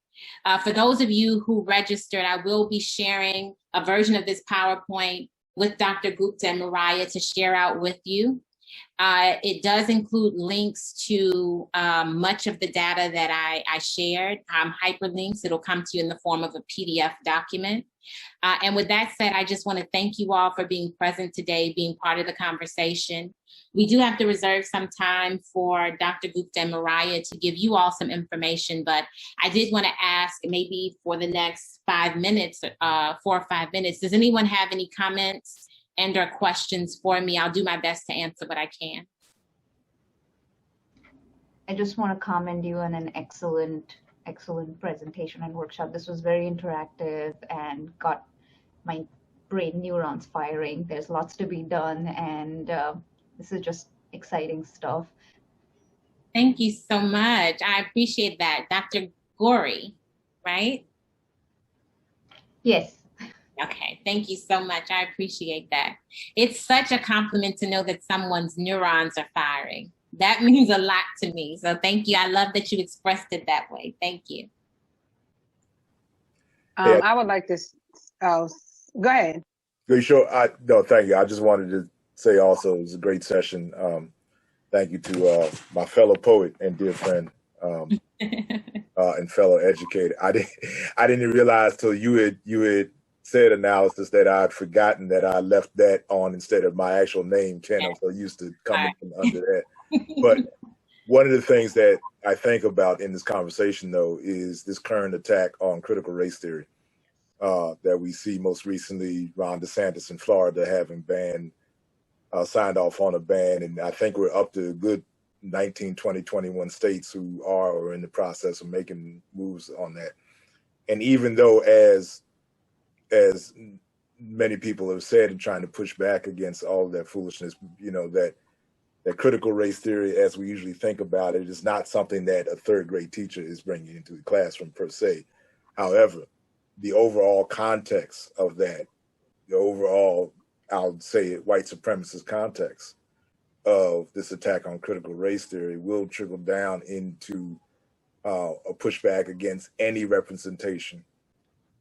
For those of you who registered, I will be sharing a version of this PowerPoint with Dr. Gupta and Mariah to share out with you. It does include links to much of the data that I shared, hyperlinks. It'll come to you in the form of a PDF document. And with that said, I just want to thank you all for being present today, being part of the conversation. We do have to reserve some time for Dr. Gupta and Mariah to give you all some information, but I did want to ask maybe for the next 5 minutes, 4 or 5 minutes, does anyone have any comments and or questions for me? I'll do my best to answer what I can. I just want to commend you on an excellent presentation and workshop. This was very interactive and got my brain neurons firing. There's lots to be done, and this is just exciting stuff. Thank you so much. I appreciate that. Dr. Gori, right? Yes. Okay, thank you so much. I appreciate that. It's such a compliment to know that someone's neurons are firing. That means a lot to me. So thank you. I love that you expressed it that way. Thank you. I would like to, go ahead. Sure. No, thank you. I just wanted to say also it was a great session. Thank you to my fellow poet and dear friend and fellow educator. I didn't realize till you had said analysis that I'd forgotten that I left that on instead of my actual name, Ken. I'm so used to coming from under that. But one of the things that I think about in this conversation, though, is this current attack on critical race theory that we see most recently, Ron DeSantis in Florida having signed off on a ban. And I think we're up to a good 19, 20, 21 states who are or in the process of making moves on that. And even though as many people have said and trying to push back against all of that foolishness, you know, that critical race theory, as we usually think about it, is not something that a third grade teacher is bringing into the classroom per se. However, the overall context of that, the overall, I'll say it, white supremacist context of this attack on critical race theory will trickle down into a pushback against any representation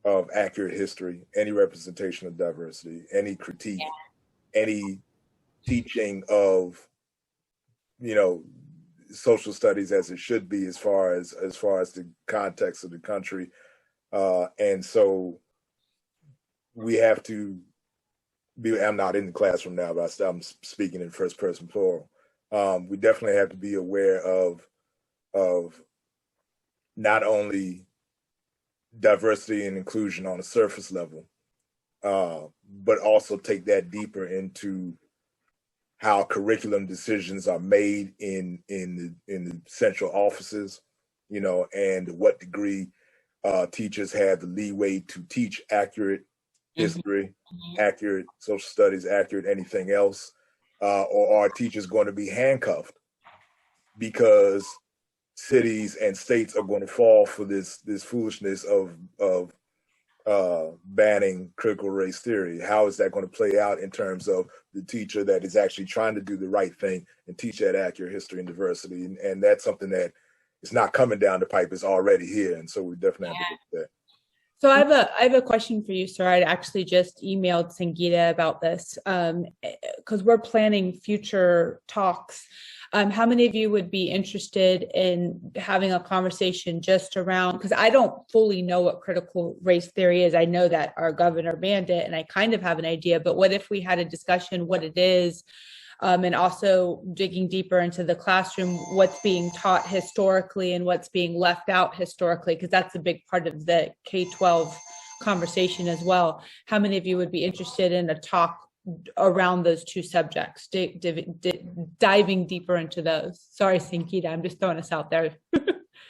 of accurate history, any representation of diversity, any critique, any teaching of, you know, social studies as it should be as far as the context of the country. And so we have to be, I'm not in the classroom now, but I'm speaking in first person plural. We definitely have to be aware of not only diversity and inclusion on a surface level, but also take that deeper into how curriculum decisions are made in the central offices, you know, and to what degree teachers have the leeway to teach accurate history, Mhm. accurate social studies, accurate anything else, or are teachers going to be handcuffed because cities and states are going to fall for this foolishness of banning critical race theory? How is that going to play out in terms of the teacher that is actually trying to do the right thing and teach that accurate history and diversity? And that's something that is not coming down the pipe; it's already here, and so we definitely have to look at that. So I have a question for you, sir. I actually just emailed Sangeeta about this because we're planning future talks. How many of you would be interested in having a conversation just around, because I don't fully know what critical race theory is. I know that our governor banned it and I kind of have an idea, but what if we had a discussion what it is? And also digging deeper into the classroom, what's being taught historically and what's being left out historically, because that's a big part of the K-12 conversation as well. How many of you would be interested in a talk around those two subjects, diving deeper into those? Sorry, Sangeeta, I'm just throwing us out there.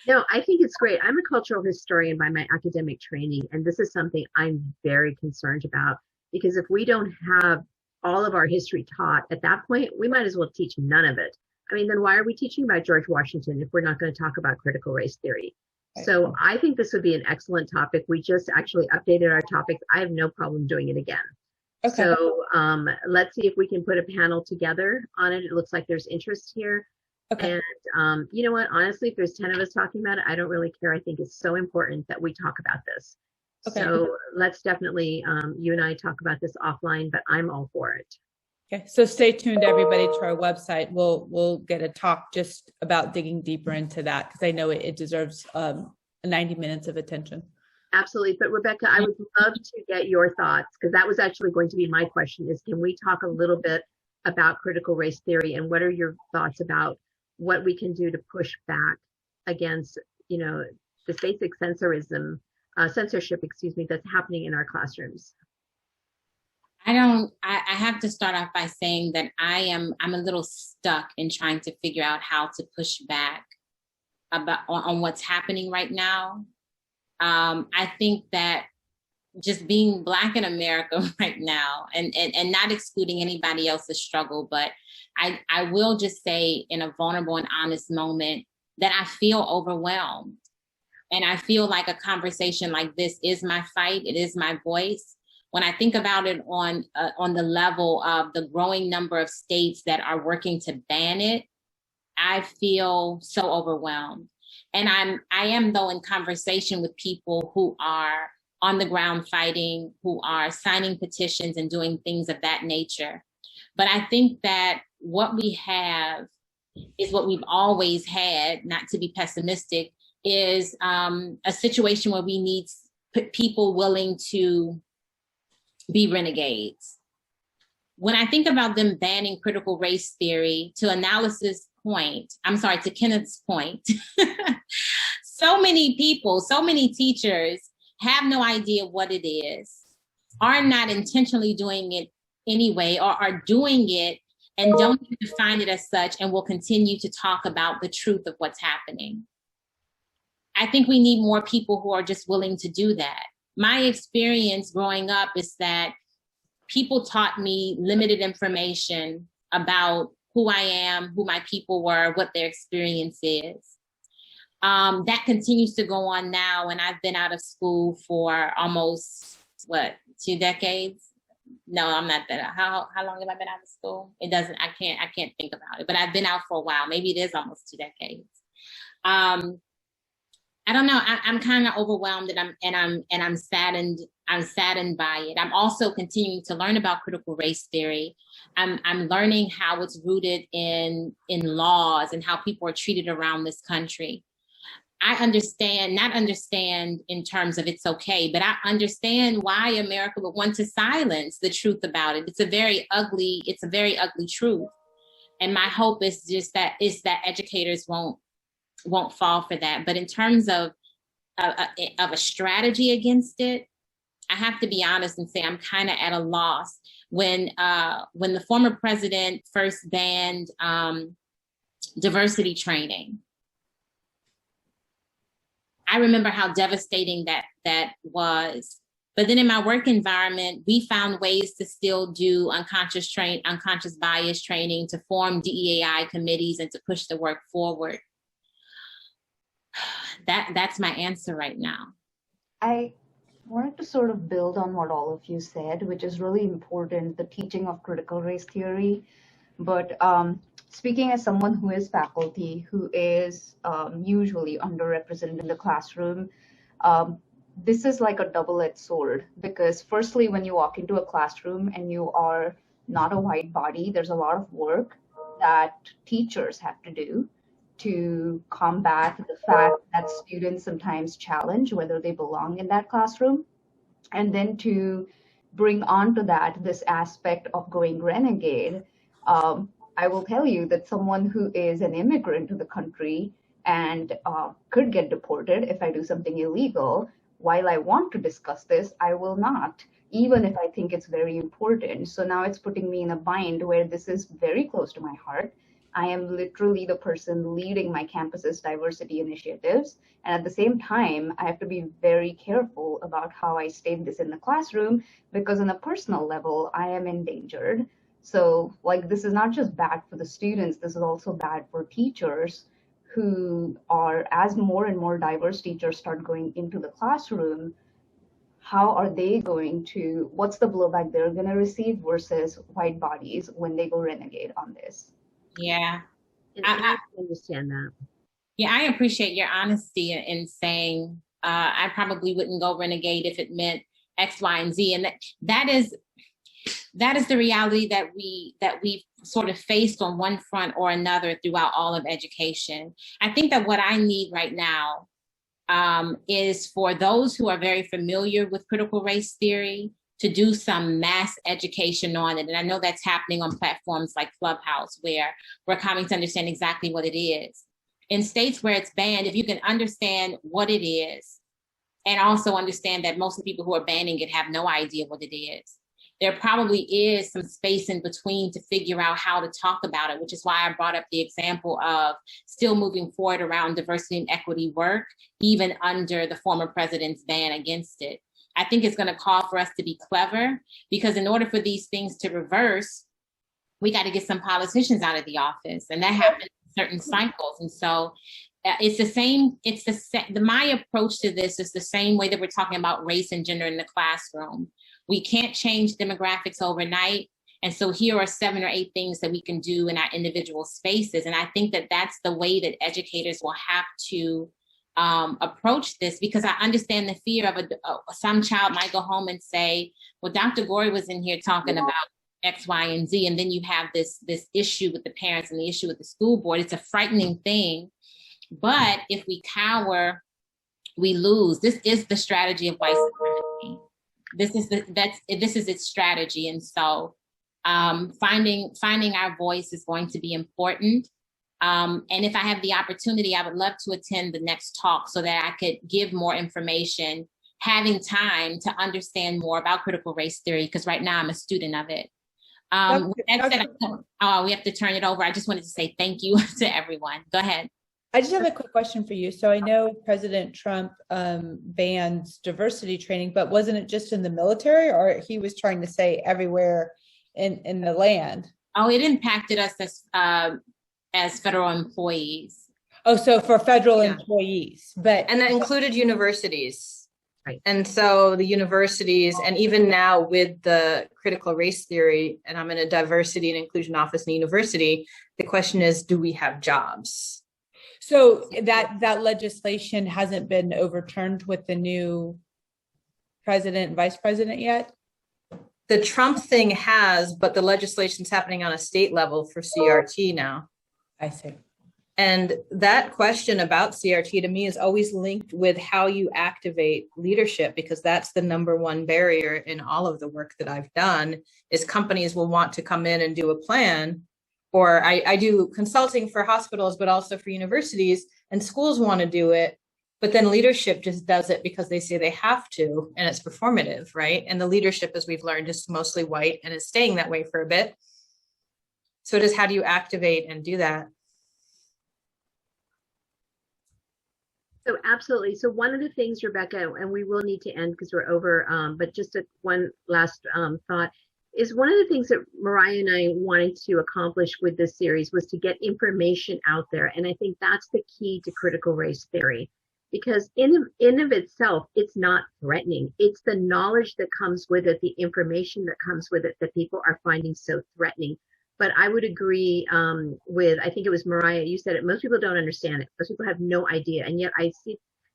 No, I think it's great. I'm a cultural historian by my academic training, and this is something I'm very concerned about, because if we don't have all of our history taught at that point, we might as well teach none of it. I mean, then why are we teaching about George Washington if we're not going to talk about critical race theory? So I think this would be an excellent topic. We just actually updated our topics. I have no problem doing it again. Okay. So let's see if we can put a panel together on it. It looks like there's interest here. Okay. And you know what? Honestly, if there's 10 of us talking about it, I don't really care. I think it's so important that we talk about this. Okay. So let's definitely, you and I talk about this offline, but I'm all for it. Okay, so stay tuned, everybody, to our website. We'll get a talk just about digging deeper into that, because I know it deserves 90 minutes of attention. Absolutely. But Rebecca, I would love to get your thoughts, because that was actually going to be my question, is can we talk a little bit about critical race theory, and what are your thoughts about what we can do to push back against, you know, this basic censorship, that's happening in our classrooms? I have to start off by saying that I'm a little stuck in trying to figure out how to push back on what's happening right now. I think that just being Black in America right now, and not excluding anybody else's struggle, but I will just say in a vulnerable and honest moment that I feel overwhelmed. And I feel like a conversation like this is my fight. It is my voice. When I think about it on the level of the growing number of states that are working to ban it, I feel so overwhelmed. And I am though in conversation with people who are on the ground fighting, who are signing petitions and doing things of that nature. But I think that what we have is what we've always had, not to be pessimistic, is a situation where we need people willing to be renegades. When I think about them banning critical race theory, to Kenneth's point, so many people, so many teachers have no idea what it is, are not intentionally doing it anyway, or are doing it and don't define it as such, and will continue to talk about the truth of what's happening. I think we need more people who are just willing to do that. My experience growing up is that people taught me limited information about who I am, who my people were, what their experience is. That continues to go on now, and I've been out of school for almost, 2 decades? No, I'm not that. How long have I been out of school? I can't think about it, but I've been out for a while. Maybe it is almost 2 decades. I don't know. I'm kind of overwhelmed, and I'm saddened. I'm saddened by it. I'm also continuing to learn about critical race theory. I'm learning how it's rooted in laws and how people are treated around this country. I not understand in terms of it's okay, but I understand why America would want to silence the truth about it. It's a very ugly truth. And my hope is just that educators won't fall for that. But in terms of a strategy against it, I have to be honest and say I'm kind of at a loss. When the former president first banned diversity training, I remember how devastating that was. But then in my work environment, we found ways to still do unconscious bias training, to form DEAI committees and to push the work forward. That's my answer right now. I wanted to sort of build on what all of you said, which is really important, the teaching of critical race theory. But speaking as someone who is faculty, who is usually underrepresented in the classroom, this is like a double-edged sword, because firstly, when you walk into a classroom and you are not a white body, there's a lot of work that teachers have to do to combat the fact that students sometimes challenge whether they belong in that classroom. And then to bring onto that this aspect of going renegade, I will tell you that someone who is an immigrant to the country and could get deported if I do something illegal, while I want to discuss this, I will not, even if I think it's very important. So now it's putting me in a bind where this is very close to my heart. I am literally the person leading my campus's diversity initiatives. And at the same time, I have to be very careful about how I state this in the classroom, because on a personal level, I am endangered. So like, this is not just bad for the students, this is also bad for teachers who are, as more and more diverse teachers start going into the classroom, how are they going to, what's the blowback they're going to receive versus white bodies when they go renegade on this? Yeah. And I understand that. Yeah, I appreciate your honesty in saying I probably wouldn't go renegade if it meant X, Y, and Z. And that is the reality that we've sort of faced on one front or another throughout all of education. I think that what I need right now is for those who are very familiar with critical race theory to do some mass education on it. And I know that's happening on platforms like Clubhouse, where we're coming to understand exactly what it is. In states where it's banned, if you can understand what it is, and also understand that most of the people who are banning it have no idea what it is, there probably is some space in between to figure out how to talk about it, which is why I brought up the example of still moving forward around diversity and equity work, even under the former president's ban against it. I think it's going to call for us to be clever, because in order for these things to reverse, we got to get some politicians out of the office, and that happens in certain cycles. And so it's the same. My approach to this is the same way that we're talking about race and gender in the classroom. We can't change demographics overnight. And so here are 7 or 8 things that we can do in our individual spaces. And I think that that's the way that educators will have to approach this, because I understand the fear of some child might go home and say, well, Dr. Gorey was in here talking about X, Y, and Z. And then you have this issue with the parents and the issue with the school board. It's a frightening thing. But if we cower, we lose. This is the strategy of white supremacy. This is its strategy. And so finding our voice is going to be important. And if I have the opportunity, I would love to attend the next talk so that I could give more information, having time to understand more about critical race theory, because right now I'm a student of it. With that said, we have to turn it over. I just wanted to say thank you to everyone. Go ahead. I just have a quick question for you. So I know President Trump bans diversity training, but wasn't it just in the military, or he was trying to say everywhere in the land? Oh, it impacted us as federal employees. Oh, so for federal employees, and that included universities. Right. And so the universities, and even now with the critical race theory, and I'm in a diversity and inclusion office in the university, the question is, do we have jobs? So that legislation hasn't been overturned with the new president and vice president yet? The Trump thing has, but the legislation's happening on a state level for CRT now. I see. And that question about CRT to me is always linked with how you activate leadership, because that's the number one barrier in all of the work that I've done, is companies will want to come in and do a plan. Or I do consulting for hospitals, but also for universities, and schools want to do it. But then leadership just does it because they say they have to, and it's performative, right? And the leadership, as we've learned, is mostly white and is staying that way for a bit. So just how do you activate and do that? So absolutely. So one of the things, Rebecca, and we will need to end because we're over, but just one last thought, is one of the things that Mariah and I wanted to accomplish with this series was to get information out there. And I think that's the key to critical race theory, because in of itself, it's not threatening. It's the knowledge that comes with it, the information that comes with it that people are finding so threatening. But I would agree with, I think it was Mariah, you said it, most people don't understand it. Most people have no idea. And yet I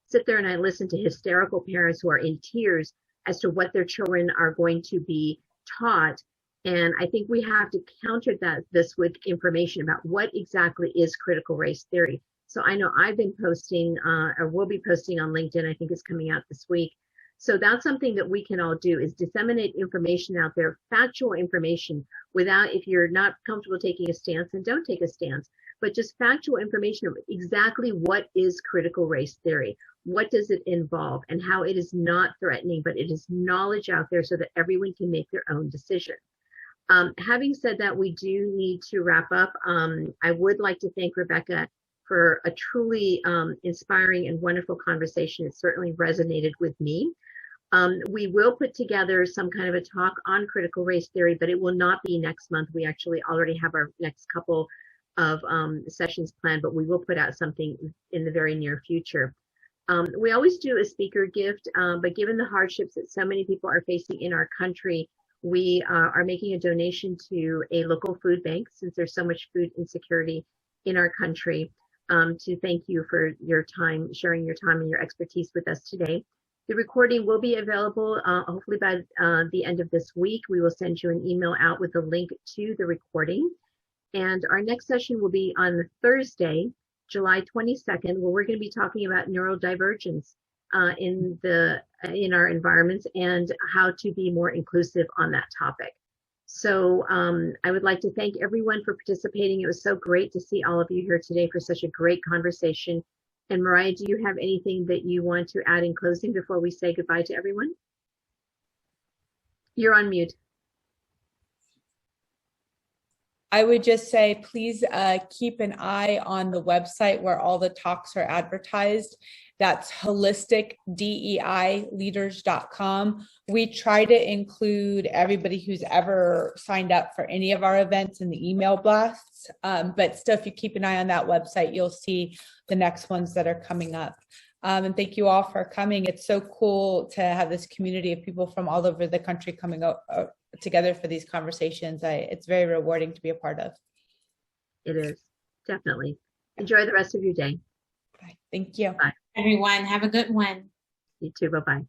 sit there and I listen to hysterical parents who are in tears as to what their children are going to be taught. And I think we have to counter this with information about what exactly is critical race theory. So I know I've been posting, or will be posting on LinkedIn, I think it's coming out this week. So that's something that we can all do, is disseminate information out there, factual information, without, if you're not comfortable taking a stance, then don't take a stance, but just factual information of exactly what is critical race theory, what does it involve, and how it is not threatening, but it is knowledge out there so that everyone can make their own decision. Having said that, we do need to wrap up. I would like to thank Rebecca for a truly inspiring and wonderful conversation. It certainly resonated with me. We will put together some kind of a talk on critical race theory, but it will not be next month. We actually already have our next couple of sessions planned, but we will put out something in the very near future. We always do a speaker gift, but given the hardships that so many people are facing in our country, we are making a donation to a local food bank, since there's so much food insecurity in our country, to thank you for your time, sharing your time and your expertise with us today. The recording will be available hopefully by the end of this week. We will send you an email out with a link to the recording. And our next session will be on Thursday, July 22nd, where we're going to be talking about neurodivergence in our environments and how to be more inclusive on that topic. So I would like to thank everyone for participating. It was so great to see all of you here today for such a great conversation. And Mariah, do you have anything that you want to add in closing before we say goodbye to everyone? You're on mute. I would just say, please keep an eye on the website where all the talks are advertised. That's holisticdeileaders.com. We try to include everybody who's ever signed up for any of our events in the email blasts. But still, if you keep an eye on that website, you'll see the next ones that are coming up. And thank you all for coming. It's so cool to have this community of people from all over the country coming together for these conversations. It's very rewarding to be a part of. It is, definitely. Enjoy the rest of your day. Bye. Thank you. Bye. Everyone, have a good one. You too. Bye-bye.